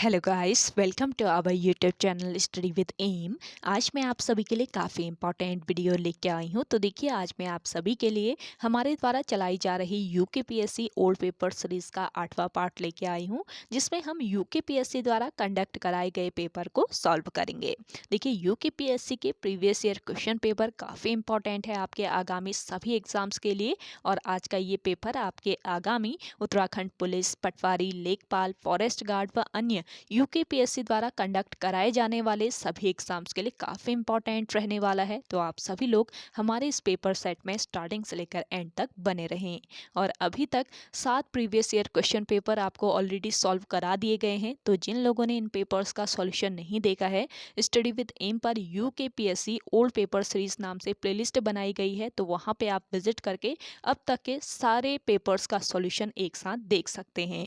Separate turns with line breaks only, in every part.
Hello guys, welcome to our YouTube channel study with M. आज मैं आप सभी के लिए काफ़ी इंपॉर्टेंट वीडियो लेके आई हूँ। तो देखिए, आज मैं आप सभी के लिए हमारे द्वारा चलाई जा रही यूकेपीएससी ओल्ड पेपर सीरीज़ का 8वां पार्ट लेके आई हूँ, जिसमें हम यूकेपीएससी द्वारा कंडक्ट कराए गए पेपर को सॉल्व करेंगे। देखिए, यूकेपीएससी के प्रीवियस ईयर क्वेश्चन पेपर काफ़ी इंपॉर्टेंट है आपके आगामी सभी एग्जाम्स के लिए। और आज का ये पेपर आपके आगामी उत्तराखंड पुलिस, पटवारी, लेखपाल, फॉरेस्ट गार्ड व अन्य यूकेपीएससी द्वारा कंडक्ट कराए जाने वाले सभी एग्जाम्स के लिए काफ़ी इंपॉर्टेंट रहने वाला है। तो आप सभी लोग हमारे इस पेपर सेट में स्टार्टिंग से लेकर एंड तक बने रहें। और अभी तक 7 प्रीवियस ईयर क्वेश्चन पेपर आपको ऑलरेडी सॉल्व करा दिए गए हैं। तो जिन लोगों ने इन पेपर्स का सॉल्यूशन नहीं देखा है, स्टडी विद एम पर यूकेपीएससी ओल्ड पेपर सीरीज नाम से प्लेलिस्ट बनाई गई है, तो वहाँ पे आप विजिट करके अब तक के सारे पेपर्स का सॉल्यूशन एक साथ देख सकते हैं।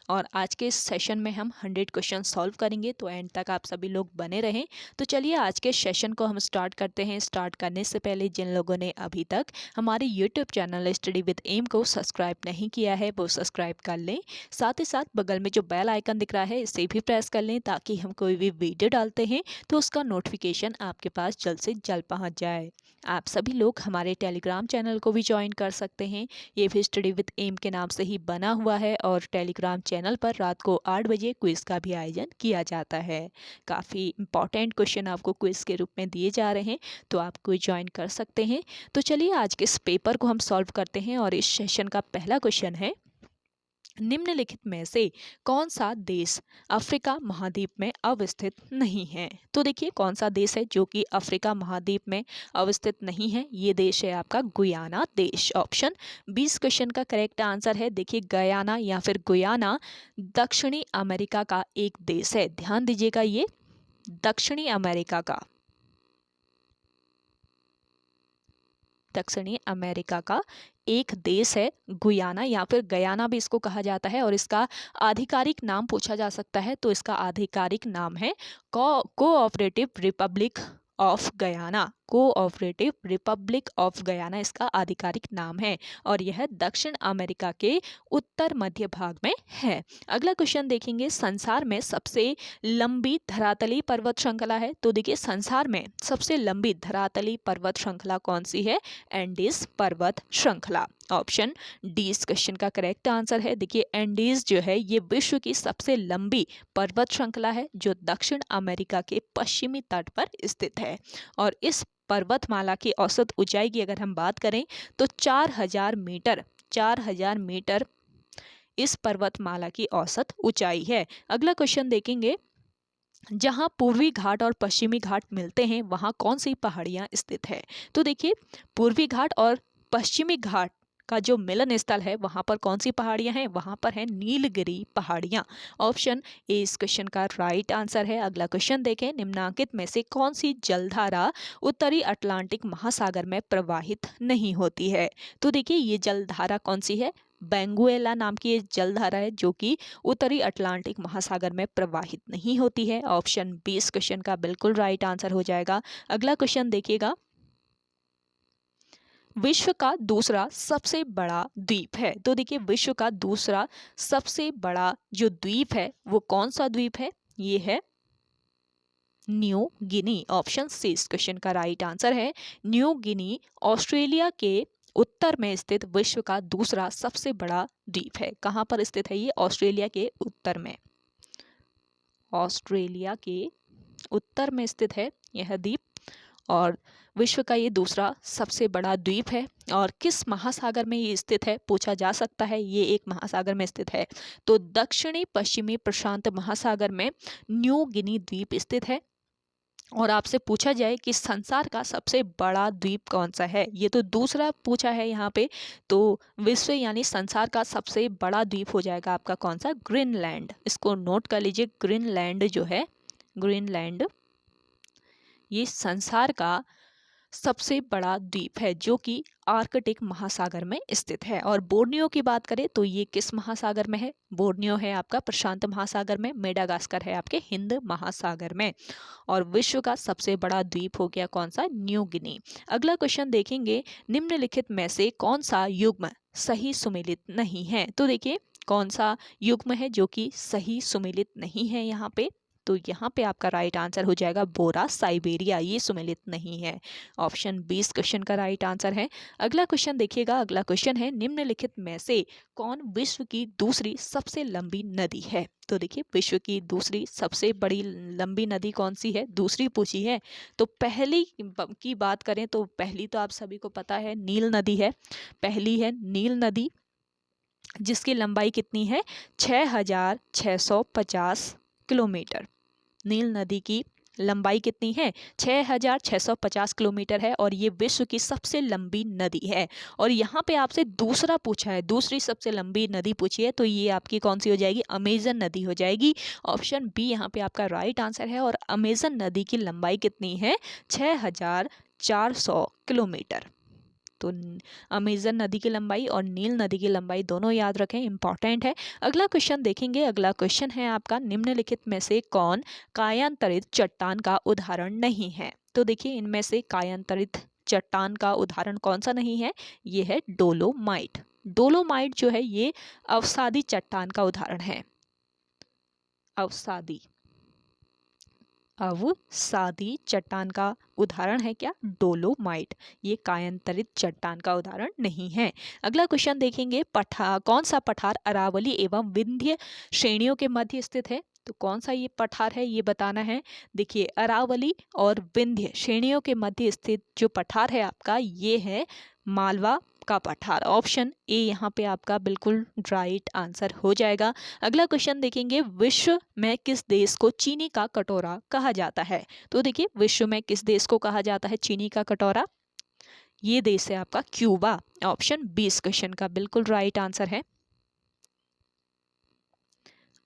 और आज के इस सेशन में हम 100 क्वेश्चन सॉल्व करेंगे, तो एंड तक आप सभी लोग बने रहें। तो चलिए आज के सेशन को हम स्टार्ट करते हैं। स्टार्ट करने से पहले जिन लोगों ने अभी तक हमारे YouTube channel study with M को सब्सक्राइब नहीं किया है, वो सब्सक्राइब कर लें। साथ ही साथ बगल में जो बेल आइकन दिख रहा है, इसे भी प्रेस कर लें, ताकि हम कोई भी वीडियो डालते हैं तो उसका नोटिफिकेशन आपके पास जल्द से जल्द पहुँच जाए। आप सभी लोग हमारे टेलीग्राम चैनल को भी ज्वाइन कर सकते हैं। ये भी स्टडी विद एम के नाम से ही बना हुआ है, और टेलीग्राम चैनल पर रात को 8 बजे क्विज का भी आयोजन किया जाता है। काफ़ी इंपॉर्टेंट क्वेश्चन आपको क्विज के रूप में दिए जा रहे हैं, तो आप कोई ज्वाइन कर सकते हैं। तो चलिए आज के इस पेपर को हम सॉल्व करते हैं। और इस सेशन का पहला क्वेश्चन है, निम्नलिखित में से कौन सा देश अफ्रीका महाद्वीप में अवस्थित नहीं है। तो देखिए, कौन सा देश है जो कि अफ्रीका महाद्वीप में अवस्थित नहीं है। ये देश है आपका गुयाना देश। ऑप्शन 20 क्वेश्चन का करेक्ट आंसर है। देखिए, गयाना या फिर गुयाना दक्षिणी अमेरिका का एक देश है। ध्यान दीजिएगा, ये दक्षिणी अमेरिका का एक देश है गुयाना, या फिर गयाना भी इसको कहा जाता है। और इसका आधिकारिक नाम पूछा जा सकता है, तो इसका आधिकारिक नाम है cooperative Republic of Guyana. Cooperative Republic of Guyana इसका आधिकारिक नाम है, और यह दक्षिण अमेरिका के उत्तर मध्य भाग में है। अगला क्वेश्चन देखेंगे, संसार में सबसे लंबी धरातली पर्वत श्रृंखला है। तो देखिए, संसार में सबसे लंबी धरातली पर्वत श्रृंखला कौन सी है? एंडीज पर्वत श्रृंखला। ऑप्शन डी इस क्वेश्चन का करेक्ट आंसर है। देखिए, एंडीज जो है ये विश्व की सबसे लंबी पर्वत श्रृंखला है, जो दक्षिण अमेरिका के पश्चिमी तट पर स्थित है। और इस पर्वतमाला की औसत ऊंचाई की अगर हम बात करें तो 4000 मीटर इस पर्वतमाला की औसत ऊंचाई है। अगला क्वेश्चन देखेंगे, जहां पूर्वी घाट और पश्चिमी घाट मिलते हैं, वहां कौन सी पहाड़ियां स्थित है। तो देखिए, पूर्वी घाट और पश्चिमी घाट का जो मिलन स्थल है, वहां पर कौन सी पहाड़ियां हैं? वहां पर है नीलगिरी पहाड़ियां। ऑप्शन ए इस क्वेश्चन का राइट आंसर है। अगला क्वेश्चन देखें, निम्नलिखित में से कौन सी जलधारा उत्तरी अटलांटिक महासागर में प्रवाहित नहीं होती है। तो देखिए, ये जलधारा कौन सी है? बेंगुएला नाम की ये जलधारा है, जो कि उत्तरी अटलांटिक महासागर में प्रवाहित नहीं होती है। ऑप्शन बी इस क्वेश्चन का बिल्कुल राइट आंसर हो जाएगा। अगला क्वेश्चन देखिएगा, विश्व का दूसरा सबसे बड़ा द्वीप है। तो देखिए, विश्व का दूसरा सबसे बड़ा जो द्वीप है, वो कौन सा द्वीप है? ये है न्यू गिनी। ऑप्शन सी इस क्वेश्चन का राइट आंसर है। न्यू गिनी ऑस्ट्रेलिया के उत्तर में स्थित विश्व का दूसरा सबसे बड़ा द्वीप है। कहाँ पर स्थित है ये? ऑस्ट्रेलिया के उत्तर में। ऑस्ट्रेलिया के उत्तर में स्थित है यह द्वीप, और विश्व का ये दूसरा सबसे बड़ा द्वीप है। और किस महासागर में ये स्थित है, पूछा जा सकता है। ये एक महासागर में स्थित है, तो दक्षिणी पश्चिमी प्रशांत महासागर में न्यू गिनी द्वीप स्थित है। और आपसे पूछा जाए कि संसार का सबसे बड़ा द्वीप कौन सा है, ये तो दूसरा पूछा है यहाँ पे। तो विश्व यानी संसार का सबसे बड़ा द्वीप हो जाएगा आपका कौन सा? ग्रीनलैंड। इसको नोट कर लीजिए, ग्रीनलैंड जो है, ग्रीनलैंड ये संसार का सबसे बड़ा द्वीप है, जो कि आर्कटिक महासागर में स्थित है। और बोर्नियो की बात करें तो ये किस महासागर में है? बोर्नियो है आपका प्रशांत महासागर में, मेडागास्कर है आपके हिंद महासागर में। और विश्व का सबसे बड़ा द्वीप हो गया कौन सा? New Guinea. अगला क्वेश्चन देखेंगे, निम्नलिखित में से कौन सा युग्म सही सुमेलित नहीं है। तो देखिए, कौन सा युग्म है जो कि सही सुमेलित नहीं है यहाँ पे? तो यहाँ पे आपका राइट आंसर हो जाएगा बोरा साइबेरिया, ये सुमेलित नहीं है। ऑप्शन 20 क्वेश्चन का राइट आंसर है। अगला क्वेश्चन देखिएगा, अगला क्वेश्चन है निम्नलिखित में से कौन विश्व की दूसरी सबसे लंबी नदी है? तो देखिए विश्व की दूसरी सबसे बड़ी लंबी नदी कौन सी है, दूसरी पूछी है। तो पहली की बात करें तो पहली तो आप सभी को पता है नील नदी है। पहली है नील नदी, जिसकी लंबाई कितनी है 6650 किलोमीटर। नील नदी की लंबाई कितनी है 6650 किलोमीटर है और ये विश्व की सबसे लंबी नदी है। और यहाँ पे आपसे दूसरा पूछा है, दूसरी सबसे लंबी नदी पूछी है, तो ये आपकी कौन सी हो जाएगी, अमेजन नदी हो जाएगी। ऑप्शन बी यहाँ पे आपका राइट आंसर है। और अमेजन नदी की लंबाई कितनी है 6400 किलोमीटर। तो अमेजन नदी की लंबाई और नील नदी की लंबाई दोनों याद रखें, इंपॉर्टेंट है। अगला क्वेश्चन देखेंगे, अगला क्वेश्चन है आपका निम्नलिखित में से कौन कायांतरित चट्टान का उदाहरण नहीं है? तो देखिए इनमें से कायांतरित चट्टान का उदाहरण कौन सा नहीं है, ये है डोलोमाइट। डोलोमाइट जो है ये अवसादी चट्टान का उदाहरण है। अवसादी चट्टान का उदाहरण है क्या, डोलोमाइट। ये कायांतरित चट्टान का उदाहरण नहीं है। अगला क्वेश्चन देखेंगे, कौन सा पठार अरावली एवं विंध्य श्रेणियों के मध्य स्थित है? तो कौन सा ये पठार है ये बताना है। देखिए अरावली और विंध्य श्रेणियों के मध्य स्थित जो पठार है आपका, ये है मालवा का पठार। ऑप्शन ए यहाँ पे आपका बिल्कुल राइट आंसर हो जाएगा। अगला क्वेश्चन देखेंगे, विश्व में किस देश को चीनी का कटोरा कहा जाता है? तो देखिए विश्व में किस देश को कहा जाता है चीनी का कटोरा? ये देश है आपका क्यूबा। ऑप्शन 20 क्वेश्चन का बिल्कुल राइट आंसर है।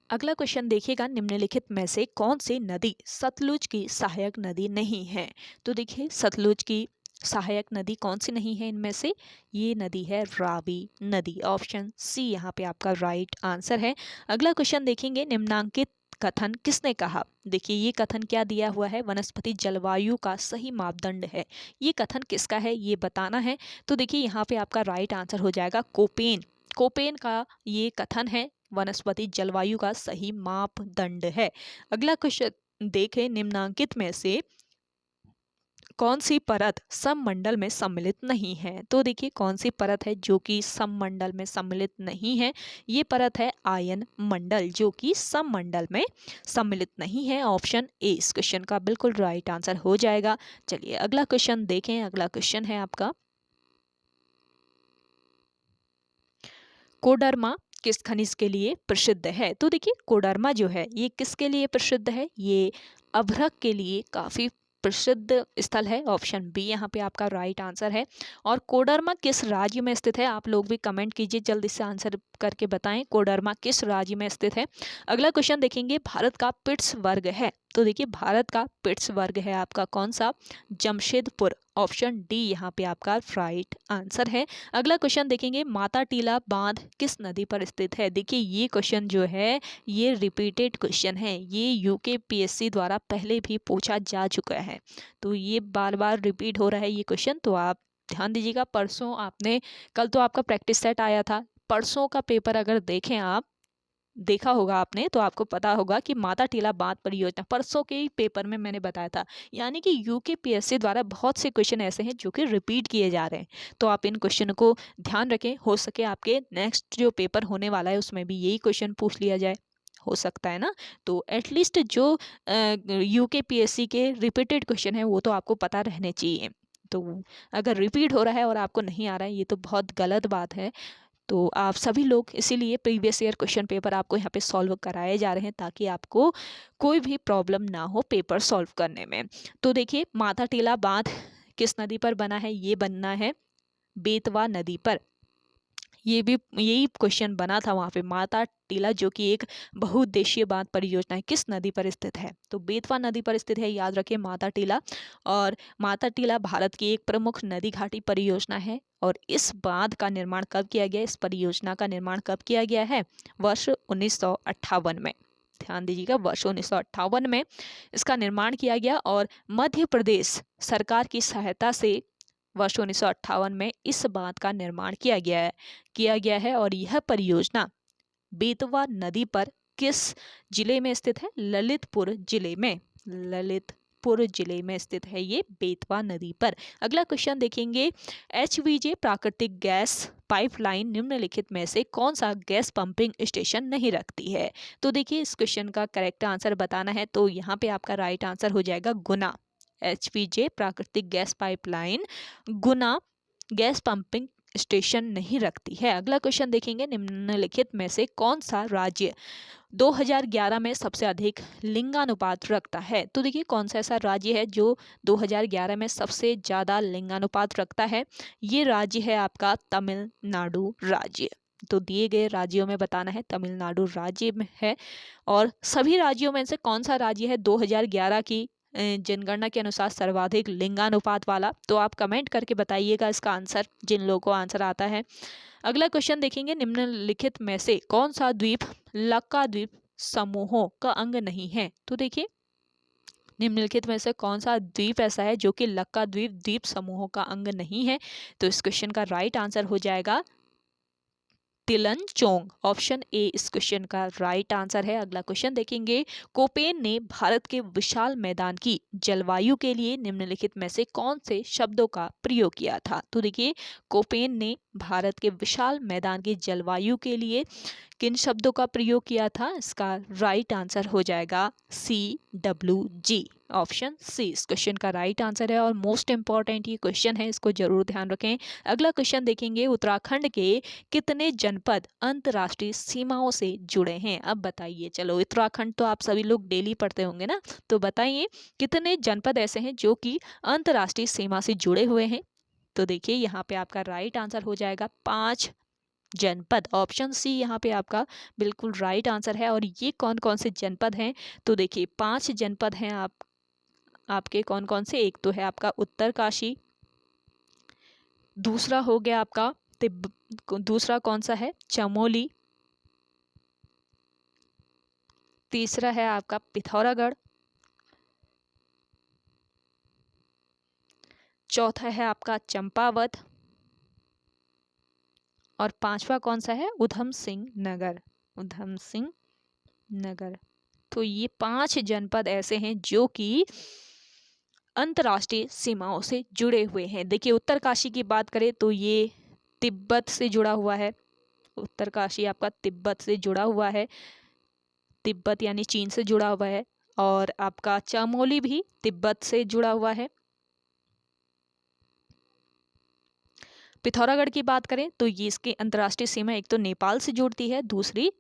अगला क्वेश्चन देखिएगा, निम्नलिखित में से कौन सी नदी सतलुज की सहायक नदी नहीं है? तो देखिए सतलुज की सहायक नदी कौन सी नहीं है इनमें से, ये नदी है रावी नदी। ऑप्शन सी यहाँ पे आपका राइट आंसर है। अगला क्वेश्चन देखेंगे, निम्नांकित कथन किसने कहा? देखिए ये कथन क्या दिया हुआ है, वनस्पति जलवायु का सही मापदंड है। ये कथन किसका है ये बताना है। तो देखिए यहाँ पे आपका राइट आंसर हो जाएगा कोपेन। कोपेन का ये कथन है, वनस्पति जलवायु का सही मापदंड है। अगला क्वेश्चन देखें, निम्नांकित में से कौन सी परत सममंडल में सम्मिलित नहीं है? तो देखिए कौन सी परत है जो कि सममंडल में सम्मिलित नहीं है, ये परत है आयन मंडल, जो कि सममंडल में सम्मिलित नहीं है। ऑप्शन ए इस क्वेश्चन का बिल्कुल राइट आंसर हो जाएगा। चलिए अगला क्वेश्चन देखें, अगला क्वेश्चन है आपका, कोडरमा किस खनिज के लिए प्रसिद्ध है? तो देखिए कोडरमा जो है ये किसके लिए प्रसिद्ध है, ये अभ्रक के लिए काफी प्रसिद्ध स्थल है। ऑप्शन बी यहाँ पे आपका राइट आंसर है। और कोडरमा किस राज्य में स्थित है, आप लोग भी कमेंट कीजिए, जल्दी से आंसर करके बताएं कोडरमा किस राज्य में स्थित है। अगला क्वेश्चन देखेंगे, भारत का पिट्स वर्ग है? तो देखिए भारत का पिट्स वर्ग है आपका कौन सा, जमशेदपुर। ऑप्शन डी यहाँ पे आपका राइट आंसर है। अगला क्वेश्चन देखेंगे, माता टीला बांध किस नदी पर स्थित है? देखिए ये क्वेश्चन जो है ये रिपीटेड क्वेश्चन है, ये यूकेपीएससी द्वारा पहले भी पूछा जा चुका है, तो ये बार बार रिपीट हो रहा है ये क्वेश्चन, तो आप ध्यान दीजिएगा। परसों आपने, कल तो आपका प्रैक्टिस सेट आया था, परसों का पेपर अगर देखें आप, देखा होगा आपने, तो आपको पता होगा कि माता टीला बांध परियोजना परसों के ही पेपर में मैंने बताया था। यानी कि यूकेपीएससी द्वारा बहुत से क्वेश्चन ऐसे हैं जो कि रिपीट किए जा रहे हैं, तो आप इन क्वेश्चन को ध्यान रखें, हो सके आपके नेक्स्ट जो पेपर होने वाला है उसमें भी यही क्वेश्चन पूछ लिया जाए, हो सकता है ना। तो एटलीस्ट जो यूकेपीएससी के रिपीटेड क्वेश्चन है वो तो आपको पता रहने चाहिए। तो अगर रिपीट हो रहा है और आपको नहीं आ रहा है ये तो बहुत गलत बात है। तो आप सभी लोग, इसीलिए प्रीवियस ईयर क्वेश्चन पेपर आपको यहाँ पे सॉल्व कराए जा रहे हैं ताकि आपको कोई भी प्रॉब्लम ना हो पेपर सॉल्व करने में। तो देखिए माता टीला बांध किस नदी पर बना है, ये बनना है बेतवा नदी पर। ये भी यही क्वेश्चन बना था वहाँ पे, माता टीला जो कि एक बहुउद्देशीय बांध परियोजना है किस नदी पर स्थित है, तो बेतवा नदी पर स्थित है, याद रखिए माता टीला। और माता टीला भारत की एक प्रमुख नदी घाटी परियोजना है। और इस बांध का निर्माण कब किया गया, इस परियोजना का निर्माण कब किया गया है, वर्ष 1958 में। ध्यान दीजिएगा वर्ष 1958 में इसका निर्माण किया गया और मध्य प्रदेश सरकार की सहायता से वर्ष 1958 में इस बांध का निर्माण किया गया है। और यह परियोजना बेतवा नदी पर किस जिले में स्थित है? ललितपुर जिले में। ललितपुर जिले में स्थित है ये बेतवा नदी पर। अगला क्वेश्चन देखेंगे, एचवीजे प्राकृतिक गैस पाइपलाइन निम्नलिखित में से कौन सा गैस पंपिंग स्टेशन नहीं रखती है? तो देखिए इस क्वेश्चन का करेक्ट आंसर बताना है, तो यहाँ पे आपका राइट आंसर हो जाएगा गुना। एचवीजे प्राकृतिक गैस पाइपलाइन गुना गैस पंपिंग स्टेशन नहीं रखती है। अगला क्वेश्चन देखेंगे, निम्नलिखित में से कौन सा राज्य 2011 में सबसे अधिक लिंगानुपात रखता है? तो देखिए कौन सा ऐसा राज्य है जो 2011 में सबसे ज़्यादा लिंगानुपात रखता है? ये राज्य है आपका तमिलनाडु राज्य। तो दिए गए राज्यों में बताना है, तमिलनाडु राज्य में है। और सभी राज्यों में से कौन सा राज्य है 2011 की जनगणना के अनुसार सर्वाधिक लिंगानुपात वाला? तो आप कमेंट करके बताइएगा इसका आंसर, जिन लोगों को आंसर आता है। अगला क्वेश्चन देखेंगे, निम्नलिखित में से कौन सा द्वीप लक्का द्वीप समूहों का अंग नहीं है? तो देखिए निम्नलिखित में से कौन सा द्वीप ऐसा है जो कि लक्का द्वीप द्वीप समूहों का अंग नहीं है? तो इस क्वेश्चन का राइट आंसर हो जाएगा तिलनचोंग। ऑप्शन ए इस क्वेश्चन का राइट आंसर है। अगला क्वेश्चन देखेंगे, कोपेन ने भारत के विशाल मैदान की जलवायु के लिए निम्नलिखित में से कौन से शब्दों का प्रयोग किया था? तो देखिए कोपेन ने भारत के विशाल मैदान की जलवायु के लिए किन शब्दों का प्रयोग किया था? इसका राइट आंसर हो जाएगा CWG। ऑप्शन सी इस क्वेश्चन का राइट आंसर है और मोस्ट इंपॉर्टेंट ये क्वेश्चन है, इसको जरूर ध्यान रखें। अगला क्वेश्चन देखेंगे, उत्तराखंड के कितने जनपद अंतर्राष्ट्रीय सीमाओं से जुड़े हैं? अब बताइए, चलो उत्तराखंड तो आप सभी लोग डेली पढ़ते होंगे ना, तो बताइए कितने जनपद ऐसे हैं जो कि अंतर्राष्ट्रीय सीमा से जुड़े हुए हैं? तो देखिए यहाँ पे आपका राइट आंसर हो जाएगा 5 जनपद। ऑप्शन सी यहाँ पे आपका बिल्कुल राइट आंसर है। और ये कौन कौन से जनपद हैं? तो देखिए 5 जनपद हैं आपके कौन कौन से? एक तो है आपका उत्तरकाशी, दूसरा हो गया आपका दूसरा कौन सा है? चमोली, तीसरा है आपका पिथौरागढ़, चौथा है आपका चंपावत और पांचवा कौन सा है? उधम सिंह नगर। उधम सिंह नगर। तो ये 5 जनपद ऐसे हैं जो कि अंतर्राष्ट्रीय सीमाओं से जुड़े हुए हैं। देखिए उत्तरकाशी की बात करें तो ये तिब्बत से जुड़ा हुआ है। उत्तरकाशी आपका तिब्बत से जुड़ा हुआ है, तिब्बत यानी चीन से जुड़ा हुआ है। और आपका चमोली भी तिब्बत से जुड़ा हुआ है। पिथौरागढ़ की बात करें तो ये इसकी अंतर्राष्ट्रीय सीमा एक तो नेपाल से जुड़ती है, दूसरी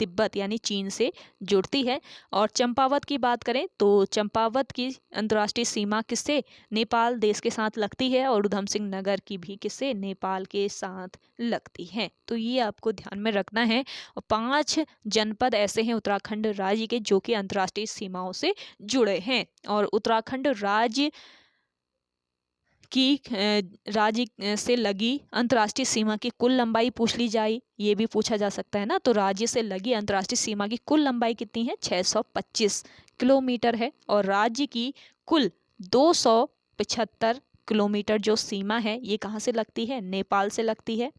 तिब्बत यानी चीन से जुड़ती है। और चंपावत की बात करें तो चंपावत की अंतर्राष्ट्रीय सीमा किससे? नेपाल देश के साथ लगती है। और उधम सिंह नगर की भी किससे? नेपाल के साथ लगती है। तो ये आपको ध्यान में रखना है। और 5 जनपद ऐसे हैं उत्तराखंड राज्य के जो कि अंतर्राष्ट्रीय सीमाओं से जुड़े हैं। और उत्तराखंड राज्य की राज्य से लगी अंतर्राष्ट्रीय सीमा की कुल लंबाई पूछ ली जाए, ये भी पूछा जा सकता है ना। तो राज्य से लगी अंतर्राष्ट्रीय सीमा की कुल लंबाई कितनी है? 625 किलोमीटर है। और राज्य की कुल 275 किलोमीटर जो सीमा है ये कहाँ से लगती है? नेपाल से लगती है।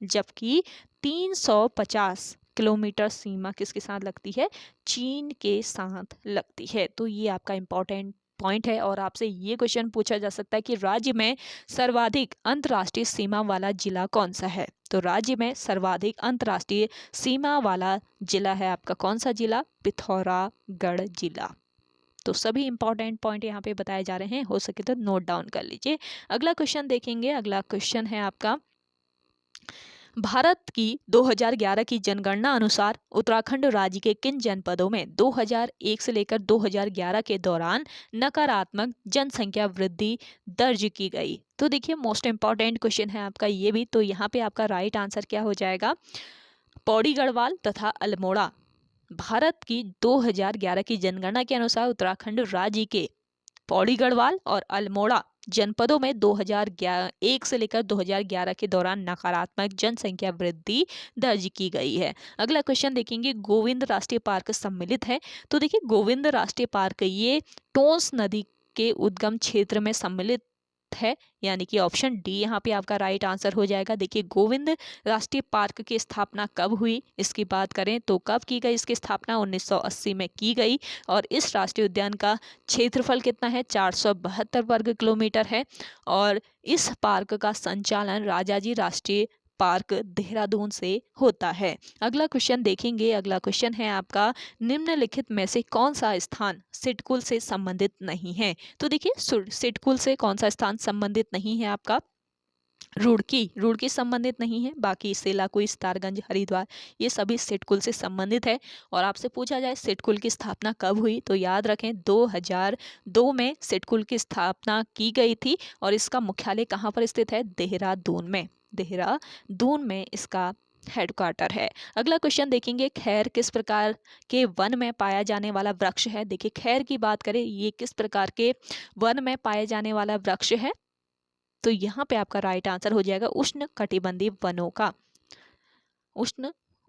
जबकि 350 किलोमीटर सीमा किसके साथ लगती है? चीन के साथ लगती है। तो ये आपका इम्पोर्टेंट पॉइंट है। और आपसे ये क्वेश्चन पूछा जा सकता है कि राज्य में सर्वाधिक अंतर्राष्ट्रीय सीमा वाला जिला कौन सा है? तो राज्य में सर्वाधिक अंतर्राष्ट्रीय सीमा वाला जिला है आपका कौन सा जिला? पिथौरागढ़ जिला। तो सभी इंपॉर्टेंट पॉइंट यहाँ पे बताए जा रहे हैं, हो सके तो नोट डाउन कर लीजिए। अगला क्वेश्चन देखेंगे। अगला क्वेश्चन है आपका, भारत की 2011 की जनगणना अनुसार उत्तराखंड राज्य के किन जनपदों में 2001 से लेकर 2011 के दौरान नकारात्मक जनसंख्या वृद्धि दर्ज की गई? तो देखिए मोस्ट इंपॉर्टेंट क्वेश्चन है आपका ये भी। तो यहाँ पे आपका राइट आंसर क्या हो जाएगा? पौड़ी गढ़वाल तथा अल्मोड़ा। भारत की 2011 की जनगणना के अनुसार उत्तराखंड राज्य के पौड़ी गढ़वाल और अल्मोड़ा जनपदों में 2001 से लेकर 2011 के दौरान नकारात्मक जनसंख्या वृद्धि दर्ज की गई है। अगला क्वेश्चन देखेंगे, गोविंद राष्ट्रीय पार्क सम्मिलित है। तो देखिए गोविंद राष्ट्रीय पार्क ये टोंस नदी के उद्गम क्षेत्र में सम्मिलित है, यानी कि ऑप्शन डी यहाँ पे आपका राइट आंसर हो जाएगा। देखिए गोविंद राष्ट्रीय पार्क की स्थापना कब हुई, इसकी बात करें तो कब की गई इसकी स्थापना, 1980 में की गई। और इस राष्ट्रीय उद्यान का क्षेत्रफल कितना है, 472 वर्ग किलोमीटर है। और इस पार्क का संचालन राजाजी राष्ट्रीय पार्क देहरादून से होता है। अगला क्वेश्चन देखेंगे। अगला क्वेश्चन है आपका, निम्नलिखित में से कौन सा स्थान सिडकुल से संबंधित नहीं है। तो देखिए सिडकुल से कौन सा स्थान संबंधित नहीं है आपका, रुड़की संबंधित नहीं है। बाकी सेलाकुई, सितारगंज, हरिद्वार ये सभी सिडकुल से संबंधित है। और आपसे पूछा जाए सिडकुल की स्थापना कब हुई, तो याद रखें 2002 में सिडकुल की स्थापना की गई थी। और इसका मुख्यालय कहाँ पर स्थित है, देहरादून में। देहरादून में इसका हेडक्वार्टर है। अगला क्वेश्चन देखेंगे, खैर किस प्रकार के वन में पाया जाने वाला वृक्ष है। देखिए खैर की बात करें, ये किस प्रकार के वन में पाए जाने वाला वृक्ष है, तो यहाँ पे आपका राइट आंसर हो जाएगा उष्ण कटिबंधीय वनों का,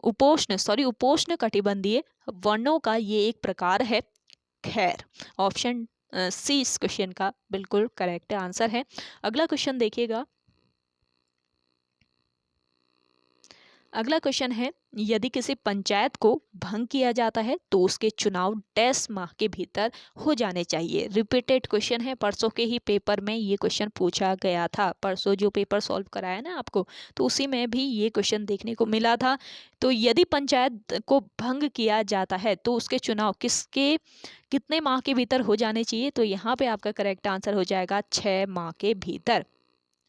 उपोष्ण कटिबंधीय वनों का ये एक प्रकार है खैर। ऑप्शन सी इस क्वेश्चन का बिल्कुल करेक्ट आंसर है। अगला क्वेश्चन देखिएगा। अगला क्वेश्चन है, यदि किसी पंचायत को भंग किया जाता है तो उसके चुनाव डैश माह के भीतर हो जाने चाहिए। रिपीटेड क्वेश्चन है, परसों के ही पेपर में ये क्वेश्चन पूछा गया था। परसों जो पेपर सॉल्व कराया ना आपको, तो उसी में भी ये क्वेश्चन देखने को मिला था। तो यदि पंचायत को भंग किया जाता है तो उसके चुनाव कितने माह के भीतर हो जाने चाहिए, तो यहाँ पे आपका करेक्ट आंसर हो जाएगा 6 माह के भीतर।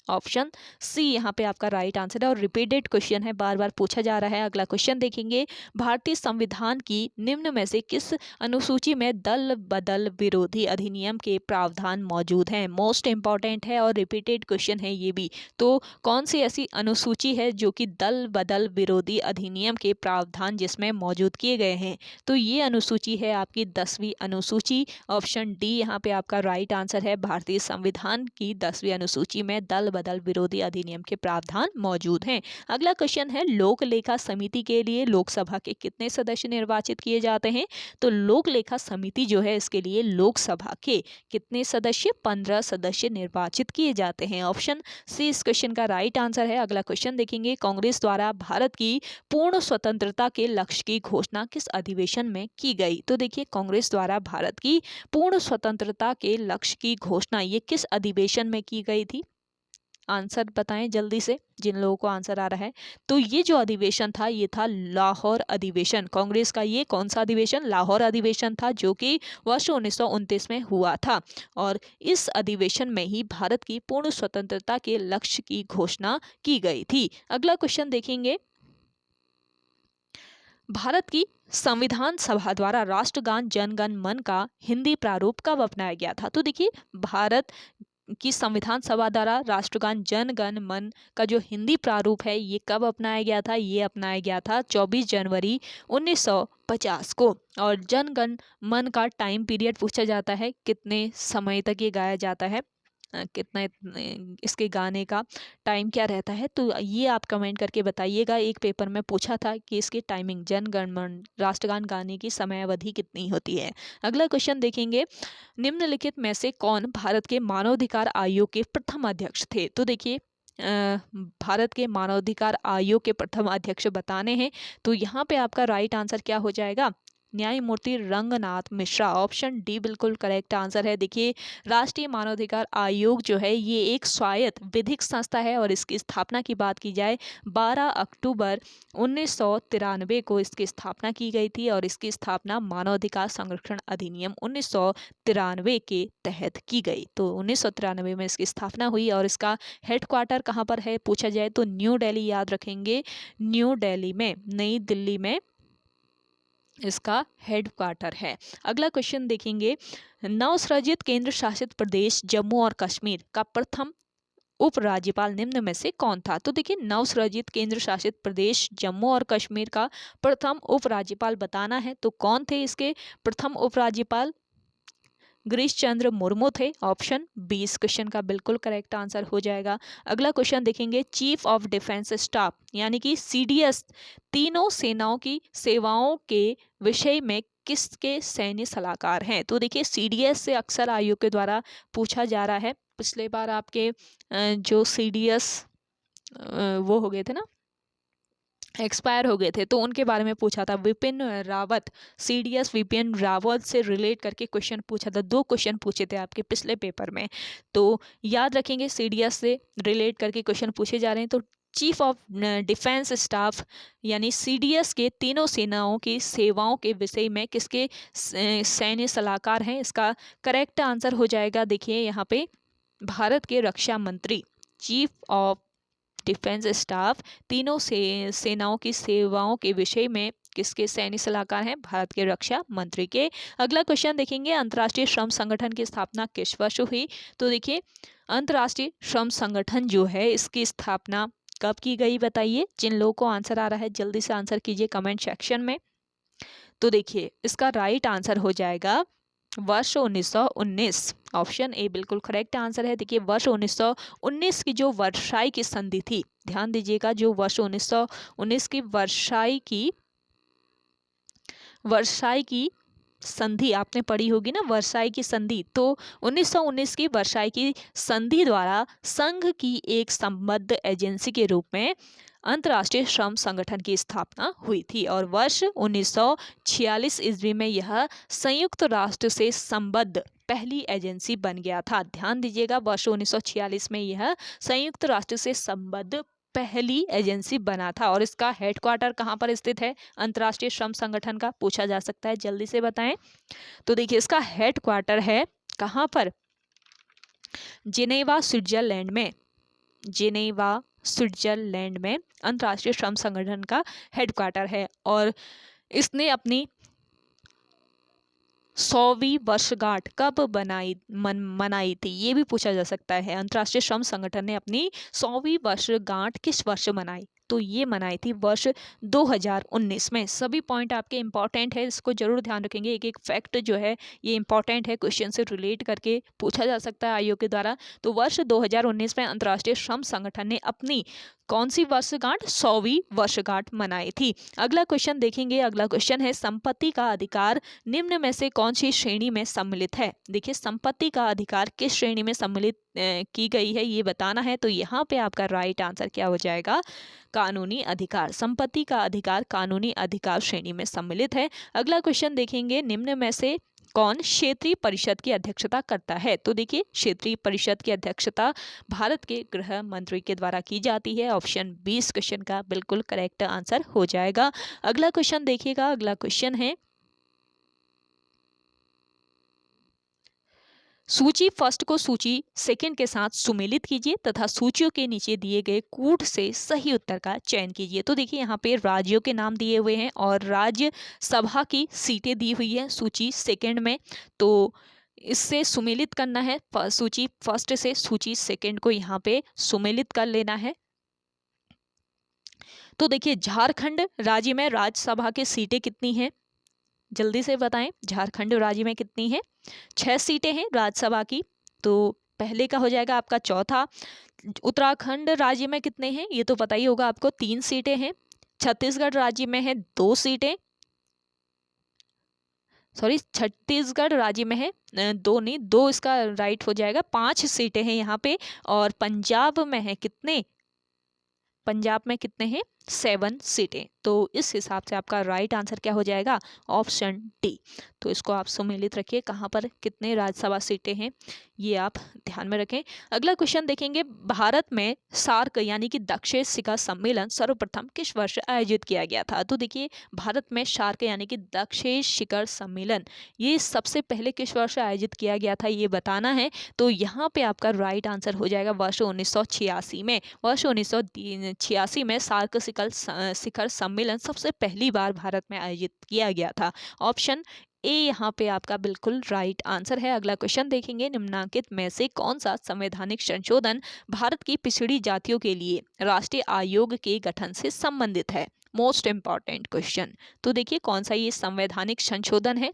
ऑप्शन सी यहाँ पे आपका राइट आंसर है। और रिपीटेड क्वेश्चन है, बार बार पूछा जा रहा है। अगला क्वेश्चन देखेंगे, भारतीय संविधान की निम्न में से किस अनुसूची में दल बदल विरोधी अधिनियम के प्रावधान मौजूद हैं। मोस्ट इंपॉर्टेंट है और रिपीटेड क्वेश्चन है ये भी। तो कौन सी ऐसी अनुसूची है जो कि दल बदल विरोधी अधिनियम के प्रावधान जिसमें मौजूद किए गए हैं, तो ये अनुसूची है आपकी 10वीं अनुसूची। ऑप्शन डी यहाँ पे आपका राइट आंसर है। भारतीय संविधान की 10वीं अनुसूची में दल बदल विरोधी अधिनियम के प्रावधान मौजूद हैं। अगला क्वेश्चन है, लोक लेखा समिति के लिए लोकसभा के कितने सदस्य निर्वाचित किए जाते हैं। तो लोक लेखा समिति जो है इसके लिए लोकसभा के कितने सदस्य, 15 सदस्य निर्वाचित किए जाते हैं। ऑप्शन सी इस क्वेश्चन का राइट आंसर है। अगला क्वेश्चन देखेंगे, कांग्रेस द्वारा भारत की पूर्ण स्वतंत्रता के लक्ष्य की घोषणा किस अधिवेशन में की गई। तो देखिए कांग्रेस द्वारा भारत की पूर्ण स्वतंत्रता के लक्ष्य की घोषणा ये किस अधिवेशन में की गई थी, आंसर बताएं जल्दी से जिन लोगों को आंसर आ रहा है। तो ये जो अधिवेशन था ये था लाहौर अधिवेशन। कांग्रेस का ये कौन सा अधिवेशन, लाहौर अधिवेशन था, जो कि वर्ष 1929 में हुआ था। और इस अधिवेशन में ही भारत की पूर्ण स्वतंत्रता के लक्ष्य की घोषणा की गई थी। अगला क्वेश्चन देखेंगे, भारत की संविधान सभा द्वारा राष्ट्रगान जन गण मन का हिंदी प्रारूप कब अपनाया गया था। तो देखिए भारत की संविधान सभा द्वारा राष्ट्रगान जन गण मन का जो हिंदी प्रारूप है ये कब अपनाया गया था, ये अपनाया गया था 24 जनवरी 1950 को। और जन गण मन का टाइम पीरियड पूछा जाता है, कितने समय तक ये गाया जाता है, कितना इसके गाने का टाइम क्या रहता है, तो ये आप कमेंट करके बताइएगा। एक पेपर में पूछा था कि इसकी टाइमिंग जन गण मन राष्ट्रगान गाने की समयावधि कितनी होती है। अगला क्वेश्चन देखेंगे, निम्नलिखित में से कौन भारत के मानवाधिकार आयोग के प्रथम अध्यक्ष थे। तो देखिए भारत के मानवाधिकार आयोग के प्रथम अध्यक्ष बताने हैं, तो यहाँ पे आपका राइट आंसर क्या हो जाएगा, न्यायमूर्ति रंगनाथ मिश्रा। ऑप्शन डी बिल्कुल करेक्ट आंसर है। देखिए राष्ट्रीय मानवाधिकार आयोग जो है ये एक स्वायत्त विधिक संस्था है और इसकी स्थापना की बात की जाए 12 अक्टूबर 1993 को इसकी स्थापना की गई थी। और इसकी स्थापना मानवाधिकार संरक्षण अधिनियम 1993 के तहत की गई। तो 1993 में इसकी स्थापना हुई। और इसका हेडक्वार्टर कहाँ पर है पूछा जाए तो न्यू दिल्ली, याद रखेंगे न्यू दिल्ली में, नई दिल्ली में इसका हेडक्वार्टर है। अगला क्वेश्चन देखेंगे, नवसृजित केंद्र शासित प्रदेश जम्मू और कश्मीर का प्रथम उपराज्यपाल निम्न में से कौन था। तो देखिए नवसृजित केंद्र शासित प्रदेश जम्मू और कश्मीर का प्रथम उपराज्यपाल बताना है, तो कौन थे इसके प्रथम उपराज्यपाल, गिरीश चंद्र मुर्मू थे। ऑप्शन बी इस क्वेश्चन का बिल्कुल करेक्ट आंसर हो जाएगा। अगला क्वेश्चन देखेंगे, चीफ ऑफ डिफेंस स्टाफ यानी कि सीडीएस तीनों सेनाओं की सेवाओं के विषय में किसके सैन्य सलाहकार हैं। तो देखिए सीडीएस से अक्सर आयोग के द्वारा पूछा जा रहा है पिछले बार आपके जो CDS वो हो गए थे ना, एक्सपायर हो गए थे, तो उनके बारे में पूछा था। विपिन रावत, CDS विपिन रावत से रिलेट करके क्वेश्चन पूछा था। 2 क्वेश्चन पूछे थे आपके पिछले पेपर में, तो याद रखेंगे CDS से रिलेट करके क्वेश्चन पूछे जा रहे हैं। तो चीफ ऑफ डिफेंस स्टाफ यानी CDS के तीनों सेनाओं की सेवाओं के विषय में किसके सैन्य सलाहकार हैं? इसका करेक्ट आंसर हो जाएगा, देखिए यहाँ पे, भारत के रक्षा मंत्री। चीफ ऑफ डिफेंस स्टाफ तीनों सेनाओं की सेवाओं के विषय में किसके सैन्य सलाहकार हैं? भारत के रक्षा मंत्री के। अगला क्वेश्चन देखेंगे, अंतर्राष्ट्रीय श्रम संगठन की स्थापना किस वर्ष हुई? तो देखिए, अंतर्राष्ट्रीय श्रम संगठन जो है इसकी स्थापना कब की गई बताइए। जिन लोगों को आंसर आ रहा है जल्दी से आंसर कीजिए कमेंट सेक्शन में। तो देखिए इसका राइट आंसर हो जाएगा वर्ष 1919। ऑप्शन ए बिल्कुल करेक्ट आंसर है। देखिए वर्ष 1919 की जो वर्साई की संधि थी, ध्यान दीजिएगा, जो वर्ष 1919 की वर्साई की संधि आपने पढ़ी होगी ना, वर्साई की संधि। तो 1919 की वर्साई की संधि द्वारा संघ की एक संबद्ध एजेंसी के रूप में अंतर्राष्ट्रीय श्रम संगठन की स्थापना हुई थी, और वर्ष 1946 ईस्वी में यह संयुक्त राष्ट्र से संबद्ध पहली एजेंसी बन गया था। ध्यान दीजिएगा, वर्ष 1946 में यह संयुक्त राष्ट्र से संबद्ध पहली एजेंसी बना था, और इसका हेडक्वार्टर कहाँ पर स्थित है अंतर्राष्ट्रीय श्रम संगठन का, पूछा जा सकता है, जल्दी से बताएं। तो देखिए इसका हेडक्वार्टर है कहाँ पर? जिनेवा स्विट्जरलैंड में। जिनेवा स्विट्जरलैंड में अंतर्राष्ट्रीय श्रम संगठन का हेडक्वार्टर है, और इसने अपनी 100वीं वर्षगांठ कब मनाई थी, ये भी पूछा जा सकता है। अंतर्राष्ट्रीय श्रम संगठन ने अपनी 100वीं वर्षगांठ किस वर्ष मनाई? तो ये मनाई थी वर्ष 2019 में। सभी पॉइंट आपके इंपॉर्टेंट है, इसको जरूर ध्यान रखेंगे। एक एक फैक्ट जो है ये इंपॉर्टेंट है, क्वेश्चन से रिलेट करके पूछा जा सकता है आयोग के द्वारा। तो वर्ष 2019 में अंतर्राष्ट्रीय श्रम संगठन ने अपनी कौन सी वर्षगांठ? 100वीं वर्षगांठ मनाई थी। अगला क्वेश्चन देखेंगे। अगला क्वेश्चन है, संपत्ति का अधिकार निम्न में से कौन सी श्रेणी में सम्मिलित है? देखिए संपत्ति का अधिकार किस श्रेणी में सम्मिलित की गई है ये बताना है। तो यहाँ पे आपका राइट आंसर क्या हो जाएगा? कानूनी अधिकार। संपत्ति का अधिकार कानूनी अधिकार श्रेणी में सम्मिलित है। अगला क्वेश्चन देखेंगे, निम्न में से कौन क्षेत्रीय परिषद की अध्यक्षता करता है? तो देखिए क्षेत्रीय परिषद की अध्यक्षता भारत के गृह मंत्री के द्वारा की जाती है। ऑप्शन 20 क्वेश्चन का बिल्कुल करेक्ट आंसर हो जाएगा। अगला क्वेश्चन देखिएगा। अगला क्वेश्चन है, सूची फर्स्ट को सूची सेकंड के साथ सुमेलित कीजिए तथा सूचियों के नीचे दिए गए कूट से सही उत्तर का चयन कीजिए। तो देखिए यहाँ पे राज्यों के नाम दिए हुए हैं और राज्य सभा की सीटें दी हुई है सूची सेकंड में। तो इससे सुमेलित करना है, सूची फर्स्ट से सूची सेकंड को यहाँ पे सुमेलित कर लेना है। तो देखिए झारखंड राज्य में राज्यसभा की सीटें कितनी हैं? जल्दी से बताएं, झारखंड राज्य में कितनी है? 6 सीटें हैं राज्यसभा की। तो पहले का हो जाएगा आपका चौथा। उत्तराखंड राज्य में कितने हैं ये तो पता ही होगा आपको, 3 सीटें हैं। छत्तीसगढ़ राज्य में है 2 सीटें, सॉरी छत्तीसगढ़ राज्य में है 2 नहीं, 2 इसका राइट हो जाएगा। 5 सीटें हैं यहाँ पे। और पंजाब में है कितने? पंजाब में कितने हैं? 7 सीटें। तो इस हिसाब से आपका राइट आंसर क्या हो जाएगा? Option D. तो इसको आप सुमेलित रखिए, कहाँ पर कितने राज्यसभा सीटें हैं ये आप ध्यान में रखें। अगला क्वेश्चन देखेंगे, भारत में सार्क यानी कि दक्षिण शिखर सम्मेलन सर्वप्रथम किस वर्ष आयोजित किया गया था? तो देखिए भारत में सार्क यानी कि दक्षिण शिखर सम्मेलन ये सबसे पहले किस वर्ष आयोजित किया गया था ये बताना है। तो यहाँ पे आपका राइट आंसर हो जाएगा वर्ष 1986 में। वर्ष 1986 में सार्क शिखर सम्मेलन सबसे पहली बार भारत में आयोजित किया गया था। ऑप्शन ए यहाँ पे आपका बिल्कुल राइट आंसर है। अगला क्वेश्चन देखेंगे, निम्नलिखित में से कौन सा संवैधानिक संशोधन भारत की पिछड़ी जातियों के लिए राष्ट्रीय आयोग के गठन से संबंधित है? Most important question. तो देखिए कौन सा ये संवैधानिक संशोधन है?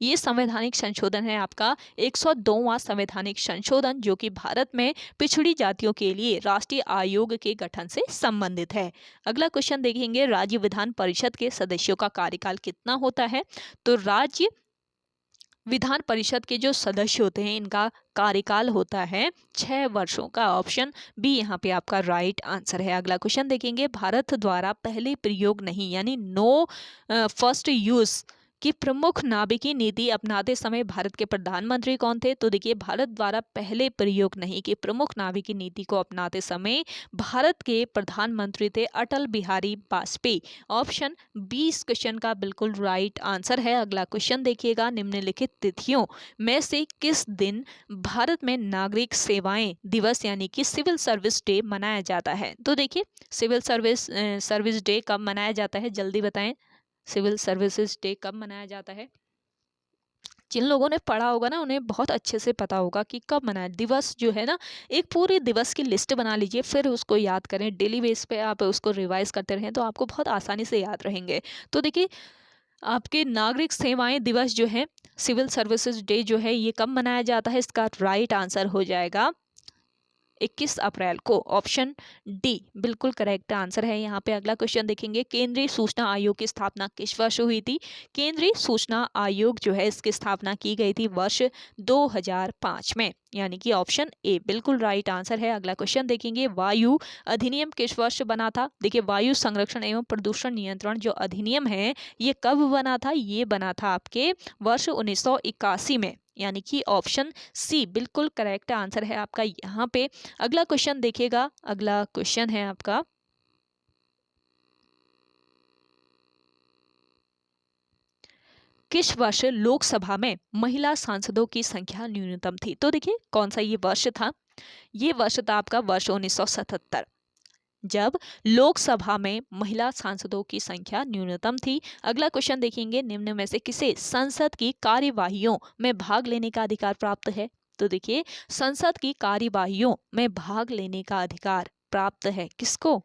ये संवैधानिक संशोधन है आपका 102वां संवैधानिक संशोधन, जो कि भारत में पिछड़ी जातियों के लिए राष्ट्रीय आयोग के गठन से संबंधित है। अगला क्वेश्चन देखेंगे, राज्य विधान परिषद के सदस्यों का कार्यकाल कितना होता है? तो राज्य विधान परिषद के जो सदस्य होते हैं इनका कार्यकाल होता है 6 वर्षों का। ऑप्शन बी यहाँ पे आपका राइट आंसर है। अगला क्वेश्चन देखेंगे, भारत द्वारा पहले प्रयोग नहीं यानी नो फर्स्ट यूज की प्रमुख नाभिकीय नीति अपनाते समय भारत के प्रधानमंत्री कौन थे? तो देखिए, भारत द्वारा पहले प्रयोग नहीं की प्रमुख नाभिकीय नीति को अपनाते समय भारत के प्रधानमंत्री थे अटल बिहारी वाजपेयी। ऑप्शन बी इस क्वेश्चन का बिल्कुल राइट आंसर है। अगला क्वेश्चन देखिएगा, निम्नलिखित तिथियों में से किस दिन भारत में नागरिक सेवाएं दिवस यानी कि सिविल सर्विस डे मनाया जाता है? तो देखिए, सिविल सर्विस डे कब मनाया जाता है, जल्दी बताएं। सिविल सर्विसेज डे कब मनाया जाता है? जिन लोगों ने पढ़ा होगा ना उन्हें बहुत अच्छे से पता होगा कि कब मनाया। दिवस जो है ना, एक पूरे दिवस की लिस्ट बना लीजिए, फिर उसको याद करें। डेली बेस पे आप उसको रिवाइज करते रहें तो आपको बहुत आसानी से याद रहेंगे। तो देखिए, आपके नागरिक सेवाएं दिवस जो है, सिविल सर्विसेज डे जो है, ये कब मनाया जाता है? इसका राइट आंसर हो जाएगा 21 अप्रैल को। ऑप्शन डी बिल्कुल करेक्ट आंसर है यहाँ पे। अगला क्वेश्चन देखेंगे, केंद्रीय सूचना आयोग की स्थापना किस वर्ष हुई थी? केंद्रीय सूचना आयोग जो है इसकी स्थापना की गई थी वर्ष 2005 में, यानी कि ऑप्शन ए बिल्कुल राइट आंसर है। अगला क्वेश्चन देखेंगे, वायु अधिनियम किस वर्ष बना था? देखिए, वायु संरक्षण एवं प्रदूषण नियंत्रण जो अधिनियम है ये कब बना था? ये बना था आपके वर्ष 1981 में, यानी कि ऑप्शन सी बिल्कुल करेक्ट आंसर है आपका यहाँ पे। अगला क्वेश्चन देखिएगा, अगला क्वेश्चन है आपका, किस वर्ष लोकसभा में महिला सांसदों की संख्या न्यूनतम थी? तो देखिए, कौन सा ये वर्ष था? ये वर्ष था आपका वर्ष 1977, जब लोकसभा में महिला सांसदों की संख्या न्यूनतम थी। अगला क्वेश्चन देखेंगे, निम्न में से किसे संसद की कार्यवाहियों में भाग लेने का अधिकार प्राप्त है? तो देखिए, संसद की कार्यवाहियों में भाग लेने का अधिकार प्राप्त है किसको?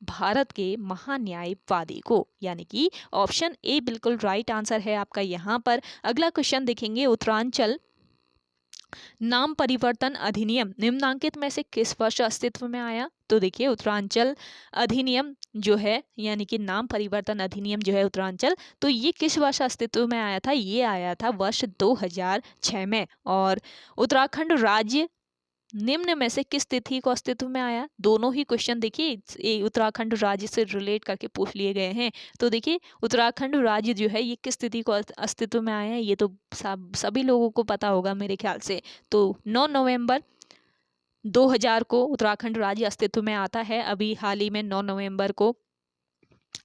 भारत के महान्यायवादी को, यानी कि ऑप्शन ए बिल्कुल राइट आंसर है आपका यहाँ पर। अगला क्वेश्चन देखेंगे, उत्तरांचल नाम परिवर्तन अधिनियम निम्नांकित में से किस वर्ष अस्तित्व में आया? तो देखिए, उत्तरांचल अधिनियम जो है, यानी कि नाम परिवर्तन अधिनियम जो है उत्तरांचल, तो ये किस वर्ष अस्तित्व में आया था? ये आया था वर्ष 2006 में। और उत्तराखंड राज्य निम्न में से किस तिथि को अस्तित्व में आया? दोनों ही क्वेश्चन देखिए उत्तराखंड राज्य से रिलेट करके पूछ लिए गए हैं। तो देखिए, उत्तराखंड राज्य जो है ये किस तिथि को अस्तित्व में आया है? ये तो सभी लोगों को पता होगा मेरे ख्याल से। तो 9 नवंबर 2000 को उत्तराखंड राज्य अस्तित्व में आता है। अभी हाल ही में 9 नवंबर को